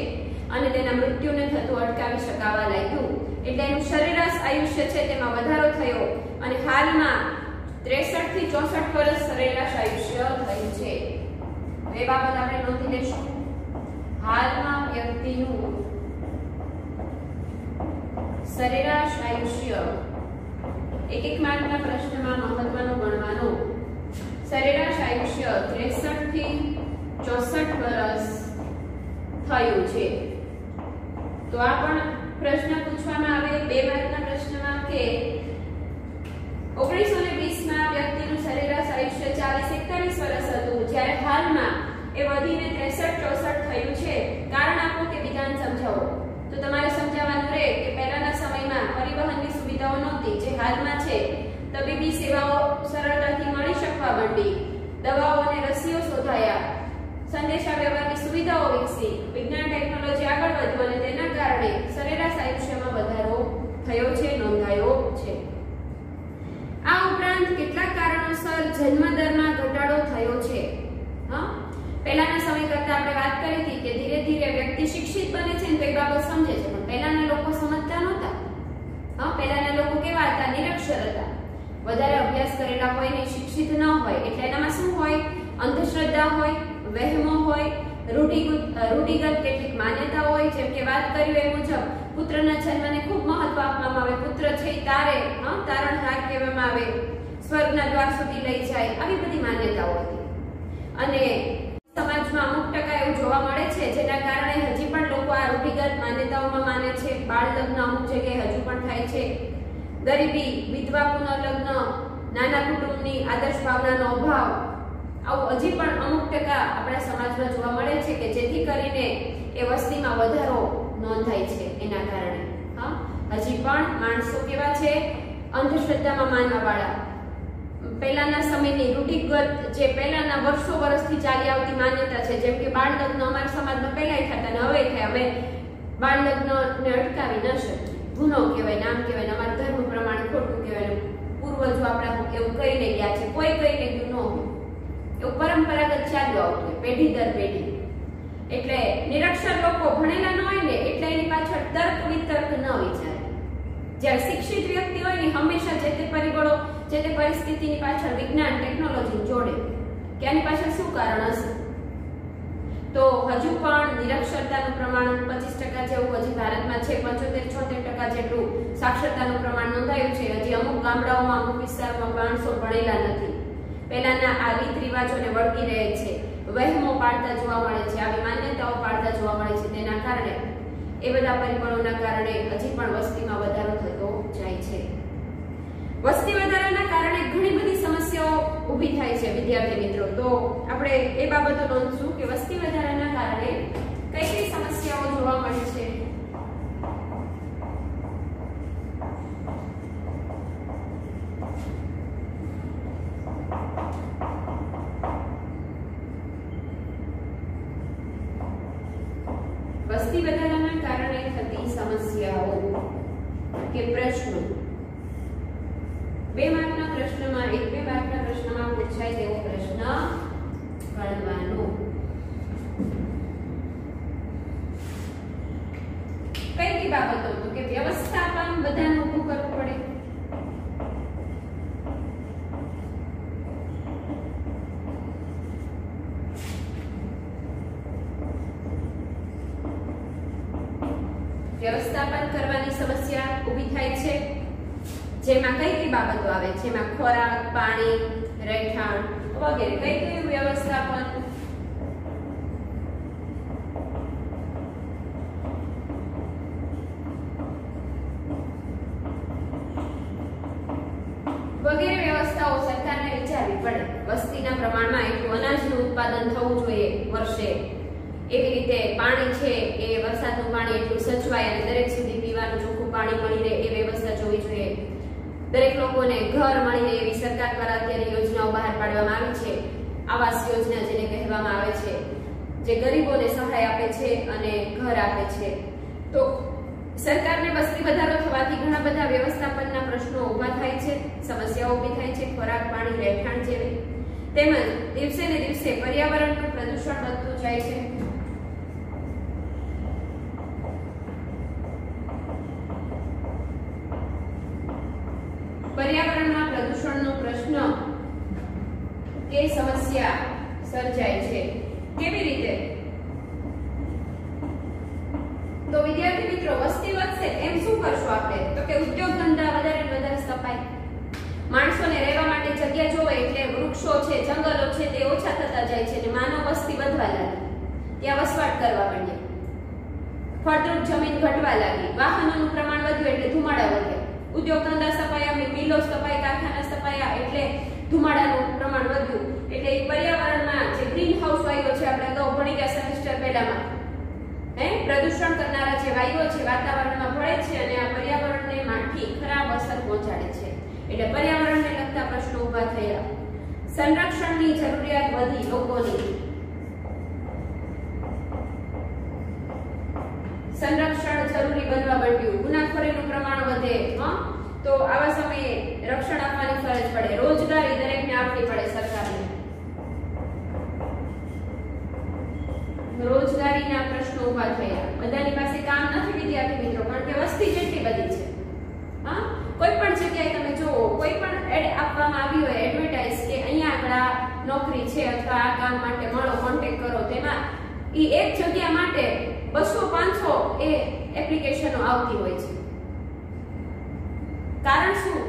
અને તેના મૃત્યુને થતું અટકાવી શકાવા લાગ્યું. એટલે એનું સરેરાશ આયુષ્ય છે તેમાં વધારો થયો અને હાલમાં 63 થી 64 વર્ષ સરેરાશ આયુષ્ય થયું છે. એ બાબત આપણે નોંધી લઈશું. હાલમાં વ્યક્તિનું સરેરાશ આયુષ્ય એક માર્કના પ્રશ્નમાં મહત્વનો ગણવાનો. સરેરાશ આયુષ્ય 63 થી 64 વર્ષ થયું છે. તો આ પણ પ્રશ્ન પૂછવામાં આવે 2 માર્કના પ્રશ્નમાં કે 1920 માં વ્યક્તિનું સરેરાશ આયુષ્ય 40-41 વર્ષ હતું, જ્યારે હાલમાં એ વધીને 63-64 થયું છે. કારણ આપો કે વિધાન સમજાવો. તો તમારે સમજાવવાનું રહે કે પહેલાના સમયમાં પરિવહનની સુવિધાઓ નહોતી જે હાલમાં છે, તબીબી સેવાઓ સરળતાથી મળી શકવા માંડી, દવાઓ અને રસીઓ શોધાયા, સંદેશા વ્યવહારની સુવિધાઓ વિકસી, વિજ્ઞાન ટેકનોલોજી આગળ વધ્યું અને તેના કારણે સરેરાશ આયુષ્યમાં વધારો થયો છે, નોંધાયો છે. આ ઉપરાંત કેટલાક કારણોસર જન્મદરમાં ઘટાડો થયો છે. પહેલાના સમય કરતા આપણે વાત કરી હતી કે ધીરે ધીરે વ્યક્તિ શિક્ષિત બને છે તો એ બાબત સમજે છે, પણ પહેલાના લોકો સમજતા નહોતા. પહેલાના લોકો કેવા હતા? નિરક્ષર હતા, વધારે અભ્યાસ કરેલા હોય ને શિક્ષિત ન હોય, એટલે એનામાં શું હોય? અંધશ્રદ્ધા હોય, વહેમો હોય, રૂઢિગત કેટલીક માન્યતા હોય. જેમ કે વાત કર્યું એ મુજબ પુત્રના જન્મને ખૂબ મહત્વ આપવામાં આવે, પુત્ર છે તારે તારણહાર કહેવામાં આવે, સ્વર્ગના દ્વાર સુધી લઈ જાય, આવી બધી માન્યતાઓ હતી. અને સમાજમાં અમુક ટકા એવું જોવા મળે છે જેના કારણે હજી પણ લોકો આ રૂઢિગત માન્યતાઓમાં માને છે. બાળ લગ્ન અમુક જગ્યાએ હજુ પણ થાય છે. ગરીબી, વિધવા પુનર્લગ્ન, નાના કુટુંબની આદર્શ ભાવનાનો અભાવ, આવું હજી પણ અમુક ટકા આપણા સમાજમાં જોવા મળે છે કે જેથી કરીને એ વસ્તીમાં વધારો નોંધાય છે. એના કારણે હજી પણ માણસો કેવા છે? અંધશ્રદ્ધામાં માનવા વાળા. પહેલાના સમયની રૂઢિગત જે પહેલાના વર્ષોથી ચાલી આવતી માન્યતા છે, જેમ કે બાળ લગ્ન અમારા સમાજમાં પહેલાય થતા ને હવે થાય, અમે બાળ લગ્નને અટકાવી ન શકીએ, ગુનો કહેવાય, નામ કહેવાય, અમારા ધર્મ પ્રમાણે ખોટું કહેવાય, પૂર્વજો આપણા એવું કહીને ગયા છે, કોઈ કહીને ગયું ન હોય, એવું પરંપરાગત ચાલ્યું આવતું હોય પેઢી દર પેઢી. એટલે નિરક્ષર લોકો ભણેલા ન હોય ને એટલે એની પાછળ તર્ક વિતર્ક ન વિચારે. જ્યારે શિક્ષિત વ્યક્તિ હોય ને હંમેશા જે તે પરિબળો, જે તે પરિસ્થિતિની પાછળ વિજ્ઞાન ટેકનોલોજી જોડે કે આની પાછળ શું કારણ હશે. તો હજુ પણ નિરક્ષરતાનું પ્રમાણ 25% જેવું હજી ભારતમાં છે, 75-76% જેટલું સાક્ષરતાનું પ્રમાણ નોંધાયું છે. હજી અમુક ગામડાઓમાં, અમુક વિસ્તારોમાં માણસો ભણેલા નથી. પહેલાના આ રીત રિવાજોને વળગી રહે છે, વહેમો પાડતા જોવા મળે છે, આવી માન્યતાઓ પાડતા જોવા મળે છે. તેના કારણે એ બધા પરિબળોના કારણે હજી પણ વસ્તીમાં વધારો થતો જાય છે. વસ્તી વધારાના કારણે ઘણી બધી સમસ્યાઓ ઊભી થાય છે વિદ્યાર્થી મિત્રો. તો આપણે એ બાબતો નોંધશું કે વસ્તી વધારાના કારણે કઈ કઈ સમસ્યાઓ જોવા મળે છે. વસ્તી વધારાના કારણે થતી સમસ્યાઓ કે પ્રશ્નો. 2 માર્કના પ્રશ્નમાં 1-2 માર્કના પ્રશ્નમાં પૂછાય તેવો પ્રશ્ન ગણવાનો. કઈ કઈ બાબતો? તો કે વ્યવસ્થાપન બધાને ઊભું કરવું પડે, વ્યવસ્થાપન કરવાની સમસ્યા ઊભી થાય છે, જેમાં કઈ કઈ બાબતો આવે, જેમાં ખોરાક, પાણી, રહેઠાણ વગેરે. કઈ કઈ વ્યવસ્થાપન? વગેરે વ્યવસ્થાઓ સરકારને વિચારવી પડે. વસ્તીના પ્રમાણમાં એટલું અનાજનું ઉત્પાદન થવું જોઈએ વર્ષે, એવી રીતે પાણી છે એ વરસાદનું પાણી એટલું સચવાય અને દરેક સુધી પીવાનું ચોખ્ખું પાણી મળી રહે એ વ્યવસ્થા જોવી જોઈએ. દરેક લોકોને ઘર મળી રહે એવી સરકાર દ્વારા અત્યારે યોજનાઓ બહાર પાડવામાં આવી છે. આવાસ યોજના જેને કહેવામાં આવે છે, જે ગરીબોને સહાય આપે છે અને ઘર આપે છે. તો સરકારને વસ્તી વધારો થવાથી ઘણા બધા વ્યવસ્થાપનના પ્રશ્નો ઊભા થાય છે, સમસ્યાઓ ઊભી થાય છે, ખોરાક, પાણી, રહેઠાણ જેવી. તેમજ દિવસે ને દિવસે પર્યાવરણનું પ્રદૂષણ વધતું જાય છે. પર્યાવરણમાં પ્રદૂષણનો પ્રશ્ન કે સમસ્યા સર્જાય છે. કેવી રીતે? તો વિદ્યાર્થી મિત્રો, વસ્તી વધશે એમ શું કરશું આપણે? તો કે ઉદ્યોગ ધંધા વધારે સ્થપાય. માણસોને રહેવા માટે જગ્યા જોવે એટલે વૃક્ષો છે, જંગલો છે તે ઓછા થતા જાય છે અને માનવ વસ્તી વધવા લાગી. ત્યાં વસવાટ કરવા માંડ્યા. ફળદ્રુપ જમીન ઘટવા લાગી. વાહનોનું પ્રમાણ વધ્યું એટલે ધુમાડા વધ્યા. ઉદ્યોગ ધંધા સ્થપાયા, મિલો સ્થપાય, કારખાના સ્થપાયા એટલે ધુમાડાનું પ્રમાણ વધ્યું. એટલે પર્યાવરણમાં જે ગ્રીન હાઉસ વાયુઓ છે, આપણે અગાઉ ભણી ગયા સેમેસ્ટર પહેલામાં, પ્રદૂષણ કરનારા જે વાયુઓ છે વાતાવરણમાં ભળે છે અને આ પર્યાવરણને માઠી ખરાબ અસર પહોંચાડે છે. એટલે પર્યાવરણને લગતા પ્રશ્નો ઊભા થયા. સંરક્ષણની જરૂરિયાત વધી લોકોની. સંરક્ષણ જરૂરી બનવા માંડ્યું. ગુનાખોરીનું પ્રમાણ વધે. તો આવા સમયે રક્ષણ આપવાની ફરજ પડે. રોજગારી દરેકને આપવી પડે સરકારને. રોજગારીના પ્રશ્નો ઊભા થયા. બધાની પાસે કામ નથી વિદ્યાર્થી મિત્રો, કારણ કે વસ્તી જેટલી બધી છે. કોઈ પણ જગ્યાએ તમે જુઓ, કોઈ પણ એડ આપવામાં આવી હોય, એડવર્ટાઇઝ કે અહીંયા આગળ નોકરી છે અથવા આ કામ માટે મળો, કોન્ટેક્ટ કરો, તેમાં એક જગ્યા માટે 200-500 એ એપ્લિકેશનો આવતી હોય છે. કારણ શું?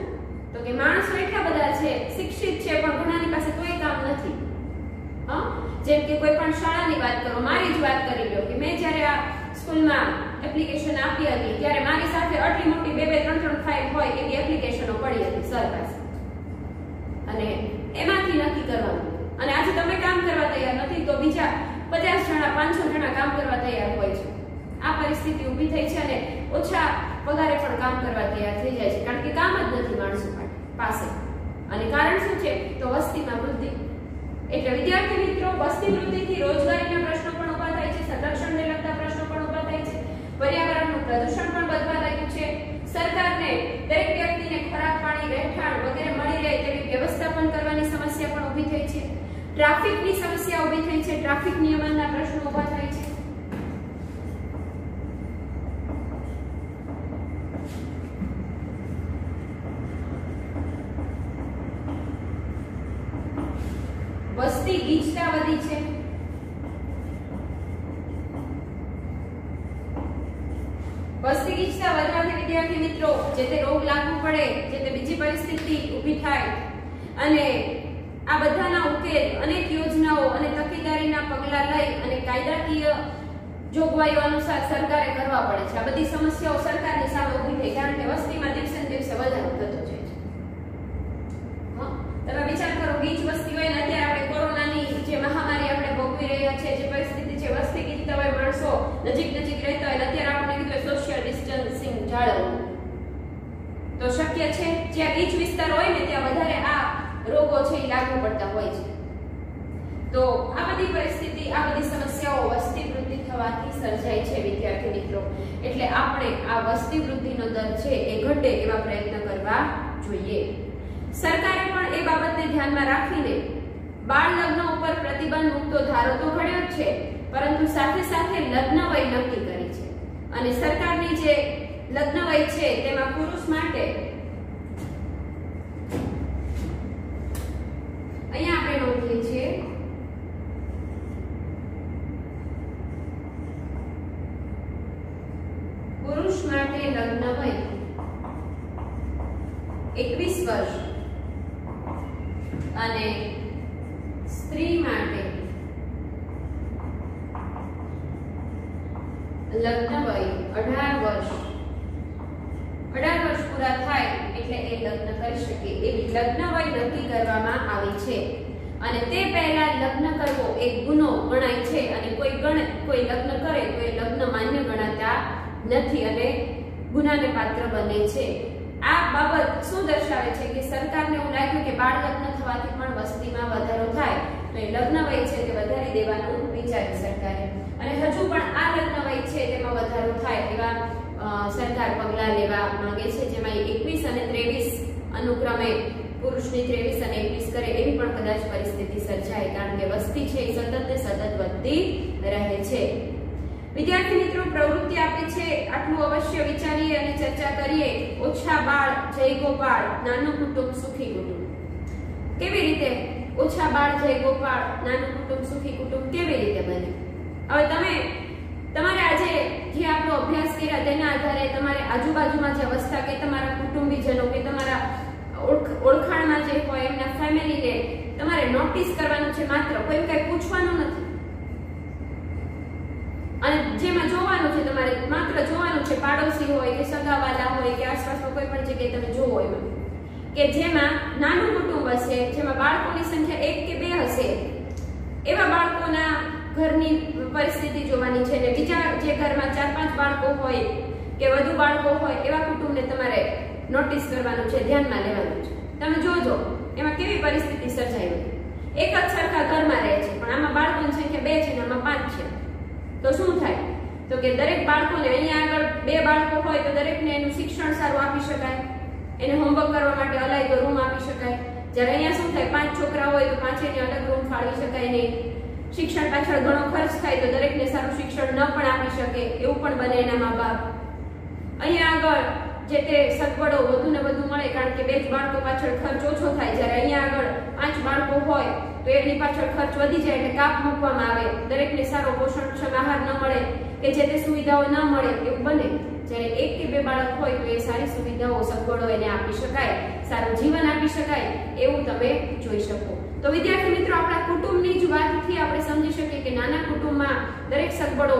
તો કે માણસો એટલા બધા છે, શિક્ષિત છે, પણ ઘણાની પાસે કોઈ કામ નથી. જેમ કે કોઈ પણ શાળાની વાત કરો, મારી જ વાત કરી લો કે મેં જ્યારે આ સ્કૂલમાં એપ્લિકેશન આપી હતી ત્યારે મારી સાથે આટલી મોટી 2-3 ફાઇલ હોય એવી એપ્લિકેશનો પડી હતી સર પાસે, અને એમાંથી નક્કી કરવાનું. અને આજે તમે કામ કરવા તૈયાર નથી તો બીજા 50 જણા 500 જણા કામ કરવા તૈયાર હોય છે. આ પરિસ્થિતિ ઊભી થઈ છે અને ઓછા પગારે પણ કામ કરવા તૈયાર થઈ જાય છે, કારણ કે કામ જ નથી માણસો પાસે. અને કારણ શું છે? તો વસ્તીમાં વૃદ્ધિ. એટલે વિદ્યાર્થી મિત્રો, વસ્તી વૃદ્ધિથી રોજગારીના પ્રશ્નો પણ ઊભા થાય છે, સંરક્ષણને લગતા પ્રશ્નો પણ ઊભા થાય છે, પર્યાવરણનું પ્રદૂષણ પણ વધવા લાગ્યું છે. સરકારને દરેક વ્યક્તિને ખોરાક, પાણી, રહેઠાણ વગેરે મળી રહે તેવી વ્યવસ્થાપન કરવાની સમસ્યા પણ ઊભી થઈ છે. ટ્રાફિકની સમસ્યા ઊભી થઈ છે. ટ્રાફિક નિયમનના પ્રશ્નો ઊભા થાય છે. વસ્તી ગીચતા વધી છે. વસ્તી ગીચતા વધવાથી વિદ્યાર્થી મિત્રો જે તે રોગ લાગુ પડે, જે તે બીજી પરિસ્થિતિ ઊભી થાય, અને આ બધાના ઉકેલ અનેક યોજનાઓ અને તકેદારીના પગલાં લઈ અને કાયદાકીય જોગવાઈઓ અનુસાર સરકારે કરવા પડે છે. આ બધી સમસ્યાઓ સરકારની સામે ઊભી થઈ, કારણ કે વસ્તીમાં દિવસે ને દિવસે વધારો થતો જાય છે. તમે વિચાર કરો, ગીચ વસ્તી હોય ને અત્યારે આપણે કોરોનાની જે મહામારી આપણે ભોગવી રહ્યા છે, જે પરિસ્થિતિ છે, વસ્તી ગીચતા હોય, માણસો નજીક રહેતા હોય, અત્યારે આપણે કીધું સોશિયલ ડિસ્ટન્સિંગ જાળવવું તો શક્ય છે. જ્યાં ગીચ વિસ્તાર હોય ને ત્યાં વધારે આ રોગો છે એ લાગુ પડતા હોય છે. તો આ બધી પરિસ્થિતિ, આ બધી સમસ્યાઓ વસ્તી વૃદ્ધિ થવાથી સર્જાય છે વિદ્યાર્થી મિત્રો. એટલે આપણે આ વસ્તી વૃદ્ધિનો દર છે એ ઘટે એવા પ્રયત્ન કરવા જોઈએ. સરકારે પણ એ બાબતને ધ્યાનમાં રાખીને બાળ લગ્ન ઉપર પ્રતિબંધ મૂકતો ધારો તો ઘડ્યો જ છે, પરંતુ સાથે સાથે લગ્ન વય નક્કી કરી છે. અને સરકારની જે લગ્ન વય છે તેમાં પુરુષ માટે અહીંયા આપણે નોંધીએ છીએ પુરુષ લગ્ન વય 21 વર્ષ અને સ્ત્રી માટે લગ્ન વય 18 વર્ષ પૂરા થાય એટલે એ લગ્ન કરી શકે એવી લગ્ન વય નક્કી કરવામાં આવી છે અને તે પહેલા લગ્ન કરવો એક ગુનો ગણાય છે અને કોઈ લગ્ન કરે તો એ લગ્ન માન્ય ગણાતા નથી અને ગુનાને પાત્ર બને છે. આ બાબત શું દર્શાવે છે કે સરકારને એવું લાગ્યું કે બાળ લગ્ન થવાથી પણ વસ્તીમાં વધારો થાય તો એ લગ્ન વય છે તે વધારી દેવાનું વિચાર્યું સરકારે અને હજુ પણ આ લગ્ન વય છે તેમાં વધારો થાય એવા સરકાર પગલાં લેવા માંગે છે જેમાં 21 અને 23 અનુક્રમે પુરુષની 23 અને 21 કરે એવી પણ કદાચ પરિસ્થિતિ સર્જાય કારણ કે વસ્તી છે એ સતત ને સતત વધતી રહે છે. વિદ્યાર્થી મિત્રો પ્રવૃત્તિ આપી છે આટલું અવશ્ય વિચારીએ અને ચર્ચા કરીએ. ઓછા બાળ જય ગોપાળ નાનું કુટુંબ સુખી કુટુંબ. કેવી રીતે ઓછા બાળ જય ગોપાળ નાનું કુટુંબ સુખી કુટુંબ કેવી રીતે બને? હવે તમારે આજે જે આપણો અભ્યાસ કર્યા તેના આધારે તમારે આજુબાજુમાં જે અવસ્થા કે તમારા કુટુંબીજનો કે તમારા ઓળખાણમાં જે હોય એમના ફેમિલીને તમારે નોટિસ કરવાનું છે. માત્ર કોઈ કઈ પૂછવાનું નથી અને જેમાં જોવાનું છે તમારે માત્ર જોવાનું છે પાડોશી હોય કે સગાવાલા હોય કે આસપાસમાં કોઈ પણ જગ્યાએ તમે જોવો એમાં કે જેમાં નાનું કુટુંબ હશે જેમાં બાળકોની સંખ્યા 1 કે 2 હશે એવા બાળકોના ઘરની પરિસ્થિતિ જોવાની છે અને બીજા જે ઘરમાં 4-5 બાળકો હોય કે વધુ બાળકો હોય એવા કુટુંબને તમારે નોટિસ કરવાનું છે, ધ્યાનમાં લેવાનું છે. તમે જોજો એમાં કેવી પરિસ્થિતિ સર્જાય હોય. એક જ સરખા ઘરમાં રહે છે પણ આમાં બાળકોની સંખ્યા 2 છે અને આમાં 5 છે તો શું થાય? તો કે દરેક બાળકોને અહીંયા આગળ 2 બાળકો હોય તો દરેકને એનું શિક્ષણ સારું આપી શકાય, એને હોમવર્ક કરવા માટે અલગ રૂમ આપી શકાય. જ્યારે અહીંયા શું થાય 5 છોકરા હોય તો 5 અલગ રૂમ ફાળવી શકાય નહીં. શિક્ષણ પાછળ ઘણો ખર્ચ થાય તો દરેકને સારું શિક્ષણ ન પણ આપી શકે એવું પણ બને એના મા બાપ. અહીંયા આગળ જે તે સગવડો વધુ ને વધુ મળે કારણ કે 2 બાળકો પાછળ ખર્ચ ઓછો થાય. જ્યારે અહીંયા આગળ 5 બાળકો હોય તો એની પાછળ ખર્ચ વધી જાય એટલે કાપ મૂકવામાં આવે. દરેકને સારો પોષણક્ષમ આહાર ન મળે કે જે તે સુવિધાઓ ન મળે એવું બને. જ્યારે 1 કે 2 બાળક હોય તો એ સારી સુવિધાઓ સગવડો એને આપી શકાય, સારું જીવન આપી શકાય એવું તમે જોઈ શકો. તો વિદ્યાર્થી મિત્રો આપણા કુટુંબની જ વાતથી આપણે સમજી શકીએ કે નાના કુટુંબમાં દરેક સગવડો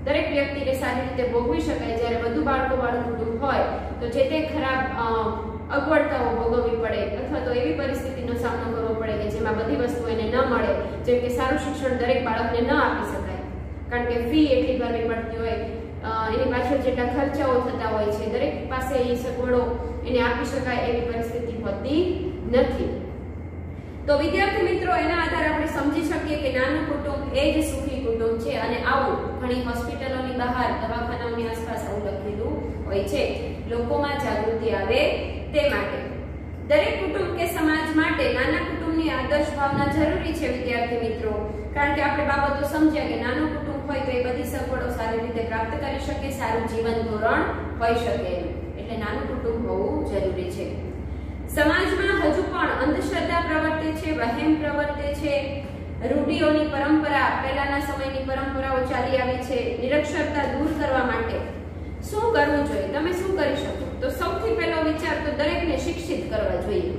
દરેક વ્યક્તિને સારી રીતે ભોગવી શકાય. જ્યારે વધુ બાળકો વાળું કુટુંબ હોય તો જે તે ખરાબ અગવડતાઓ ભોગવવી પડે અથવા તો એવી પરિસ્થિતિનો સામનો કરવો પડે કે જેમાં બધી વસ્તુ એને ન મળે. જેમ કે સારું શિક્ષણ દરેક બાળકને ન આપી શકાય કારણ કે ફી એટલી ભરવી પડતી હોય, એની પાછળ જેટલા ખર્ચાઓ થતા હોય છે દરેક પાસે એ સગવડો એને આપી શકાય એવી પરિસ્થિતિ હોતી નથી. તો વિદ્યાર્થી મિત્રો એના આધારે આપણે સમજી શકીએ કે નાનું કુટુંબ એ જ સુખી કુટુંબ છે અને આવું ઘણી હોસ્પિટલોની બહાર દવાખાનાઓની આસપાસ આવું લખેલું હોય છે લોકોમાં જાગૃતિ આવે તે માટે. દરેક કુટુંબ કે સમાજ માટે નાના કુટુંબની આદર્શ ભાવના જરૂરી છે વિદ્યાર્થી મિત્રો. કારણ કે આપણે બાબતો સમજ્યા કે નાનું કુટુંબ હોય તો એ બધી સગવડો સારી રીતે પ્રાપ્ત કરી શકે, સારું જીવન ધોરણ હોઈ શકે એટલે નાનું કુટુંબ હોવું જરૂરી છે. સમાજમાં હજુ પણ અંધશ્રદ્ધા પ્રવર્તે છે, વહેમ પ્રવર્તે છે, રૂઢિઓની પરંપરા પહેલાના સમયની પરંપરાઓ ચાલી આવી છે. નિરક્ષરતા દૂર કરવા માટે શું કરવું જોઈએ? તમે શું કરી શકો? તો સૌથી પહેલો વિચાર તો દરેકને શિક્ષિત કરવા જોઈએ.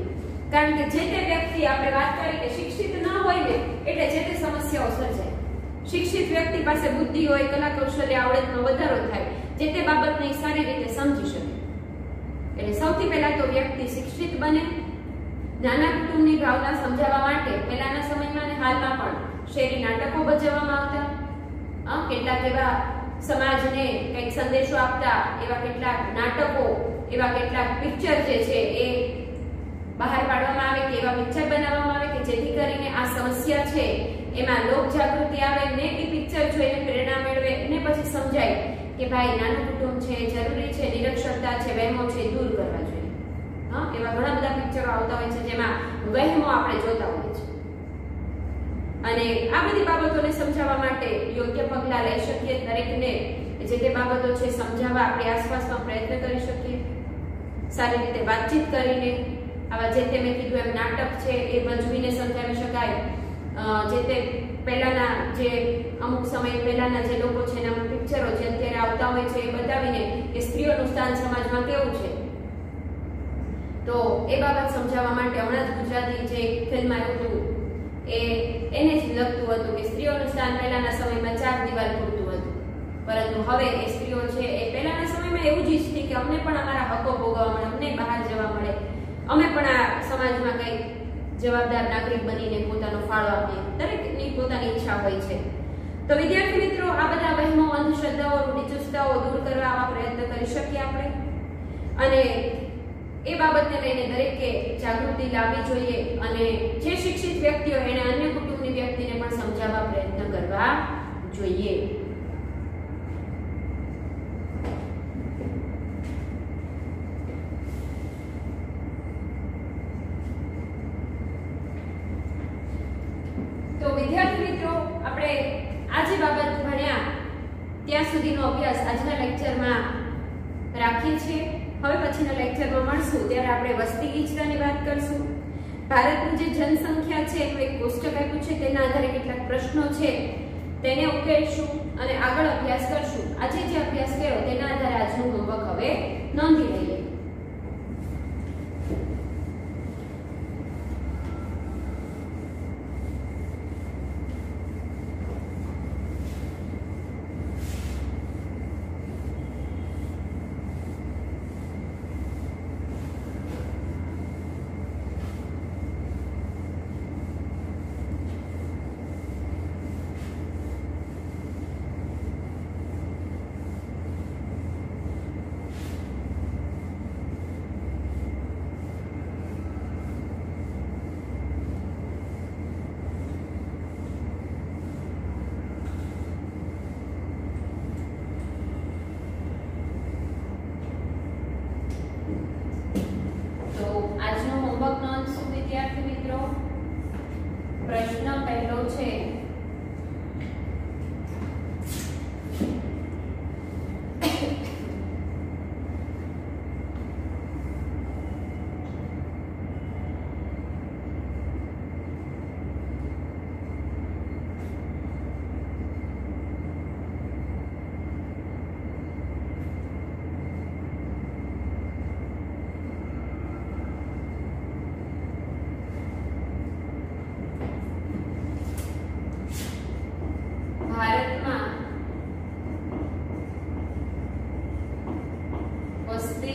કારણ કે જે તે વ્યક્તિ આપણે વાત કરી કે શિક્ષિત ન હોય ને એટલે જે તે સમસ્યાઓ સર્જાય. શિક્ષિત વ્યક્તિ પાસે બુદ્ધિ હોય, કલા કૌશલ્ય આવડતમાં વધારો થાય, જે તે બાબતને સારી રીતે સમજી શકે. એટલે સૌથી પહેલા તો વ્યક્તિ શિક્ષિત બને. નાના કુટુંબની ભાવના સમજાવવા માટે પહેલાના સમયમાં અને હાલમાં પણ શેરી નાટકો ભજવવામાં આવતા. કેટલાક એવા સમાજને કંઈક સંદેશો આપતા એવા કેટલાક નાટકો, એવા કેટલાક પિક્ચર જે છે એ બહાર પાડવામાં આવે કે એવા પિક્ચર બનાવવામાં આવે કે જેથી કરીને આ સમસ્યા છે એમાં લોક જાગૃતિ આવે ને એ પિક્ચર જોઈને પ્રેરણા મેળવે ને પછી સમજાય કે ભાઈ નાનું કુટુંબ છે જરૂરી છે, નિરક્ષરતા છે, વહેમો છે દૂર કરવા જોઈએ. એવા ઘણા બધા પિક્ચરો આવતા હોય છે જેમાં વહેમો આપણે જોતા હોઈએ છીએ અને આ બધી બાબતોને સમજાવવા માટે યોગ્ય પગલાં લઈ શકીએ. દરેકને જે તે બાબતો છે સમજાવવા આપણે આસપાસમાં પ્રયત્ન કરી શકીએ. સારી રીતે વાતચીત કરીને આવા જે તે મેં કીધું એમ નાટક છે એ ભજવીને સમજાવી શકાય. જે તે પહેલાના જે અમુક સમય પહેલાના જે લોકો છે એના પિક્ચરો જે અત્યારે આવતા હોય છે એ બતાવીને કે સ્ત્રીઓનું સ્થાન સમાજમાં કેવું છે, તો એ બાબત સમજાવવા માટે હમણાં જ ગુજરાતી જે ફિલ્મ આવ્યું હતું એને જ લગતું હતું કે સ્ત્રીઓનું સ્થાન પહેલાના સમયમાં 4 દિવાલ પૂરતું હતું, પરંતુ હવે એ સ્ત્રીઓ છે એ પહેલાના સમયમાં એવું જ ઈચ્છતી કે અમને પણ અમારા હકો ભોગવવા મળે, અમને બહાર જવા મળે, અમે પણ આ સમાજમાં કંઈક જવાબદાર નાગરિક બનીને પોતાનો ફાળો આપીએ. દરેકની પોતાની ઈચ્છા હોય છે. તો વિદ્યાર્થી મિત્રો, આ બધા વહેમો, અંધશ્રદ્ધાઓ, રૂઢિચુસ્તતાઓ દૂર કરવા આવા પ્રયત્ન કરી શકીએ આપણે, અને એ બાબતને લઈને દરેકે જાગૃતિ લાવવી જોઈએ, અને જે શિક્ષિત વ્યક્તિઓ એને અન્ય કુટુંબની વ્યક્તિને પણ સમજાવવા પ્રયત્ન કરવા જોઈએ. તો વિદ્યાર્થી મિત્રો, આપણે આ જે બાબત ભણ્યા ત્યાં સુધીનો અભ્યાસ આજના લેક્ચરમાં રાખીએ છીએ. હવે પછીના લેક્ચરમાં મળશું ત્યારે આપણે વસ્તી ગીચતાની વાત કરશું. ભારતની જે જનસંખ્યા છે એનું એક કોષ્ટક આપ્યું છે, તેના આધારે કેટલાક પ્રશ્નો છે તેને ઉકેલશું અને આગળ અભ્યાસ કરશું. આજે જે અભ્યાસ કર્યો તેના આધારે આજનું હોમવર્ક હવે નોંધી લઈએ. પ્રશ્ન પહેલો છે,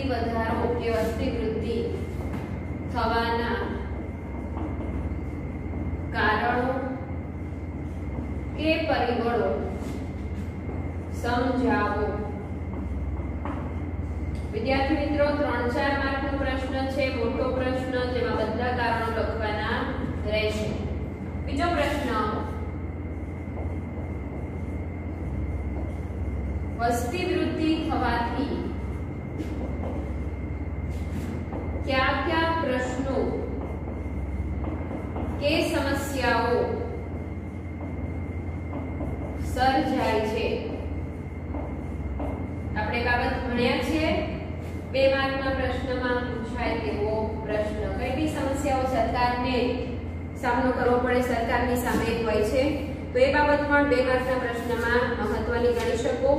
વધારો કે વસ્તી વૃદ્ધિ થવાના કારણો કે પરિબળો સમજાવો. વિદ્યાર્થી મિત્રો, 3-4 માર્કનો પ્રશ્ન છે, મોટો પ્રશ્ન, જેમાં બધા કારણો લખવાના રહેશે. બીજો પ્રશ્ન, વસ્તી વૃદ્ધિ થવાથી क्या क्या प्रश्नों के समस्याओं સર્જાય છે. આપણે બાબત ભણ્યા છીએ 2 માર્કના પ્રશ્નમાં પૂછાય તેવો પ્રશ્ન. કઈ બી સમસ્યાઓ સરકારને સામનો કરવો પડે, સરકારની સામે હોય છે, તો એ બાબત પણ 2 માર્કના પ્રશ્નમાં મહત્વની ગણી શકો.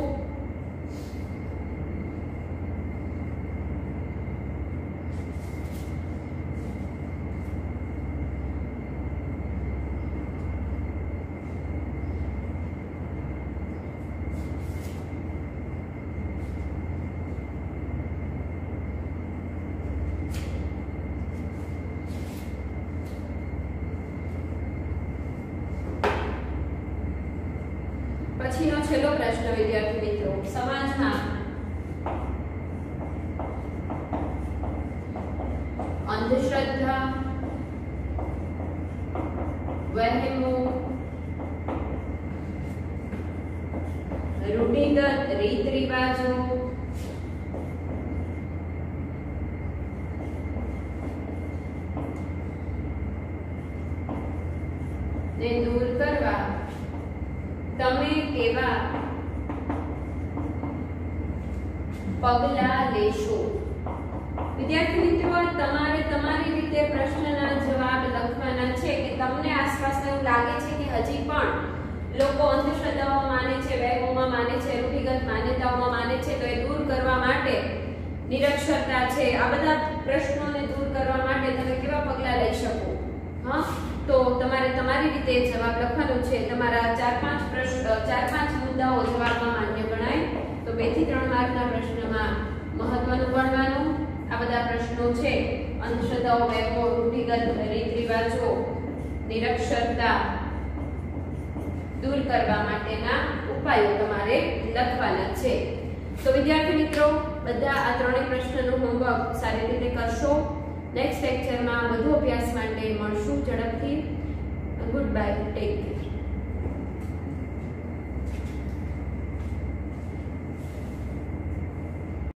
પછીનો છેલ્લો પ્રશ્ન વિદ્યાર્થી મિત્રો, સમાજમાં અંધશ્રદ્ધા, વહેમો, રૂઢિગત રીત રિવાજો, ને દૂર કરવા તમે કેવા પગલા લેશો. વિદ્યાર્થી મિત્રો, તમારે તમારી રીતે પ્રશ્નના જવાબ લખવાના છે કે તમને આસપાસ એવું લાગે છે કે હજી પણ લોકો અંધશ્રદ્ધાઓમાં માને છે, વહેમોમાં માને છે, રૂઢિગત માન્યતાઓમાં માને છે, તો એ દૂર કરવા માટે નિરક્ષરતા છે, આ બધા પ્રશ્નોને દૂર કરવા માટે તમે કેવા પગલાં લઈ શકો? હા, તો તમારે તમારી રીતે જવાબ લખવાનું છે. તમારા 4-5 મુદ્દાઓ જવાબમાં માન્ય ગણાય તો 2 થી 3 માર્કના પ્રશ્નમાં મહત્વનું ગણવાનું. આ બધા પ્રશ્નો છે અંધશ્રદ્ધાઓ, વહેમો, રૂઢિગત રીત રિવાજો, નિરક્ષરતા દૂર કરવા માટેના ઉપાયો તમારે લખવાના છે. તો વિદ્યાર્થી મિત્રો, બધા આ 3 પ્રશ્નનું હોમવર્ક સારી રીતે કરશો. નેક્સ્ટ લેક્ચરમાં વધુ અભ્યાસ માટે મળશું ઝડપથી. Good bye, take care.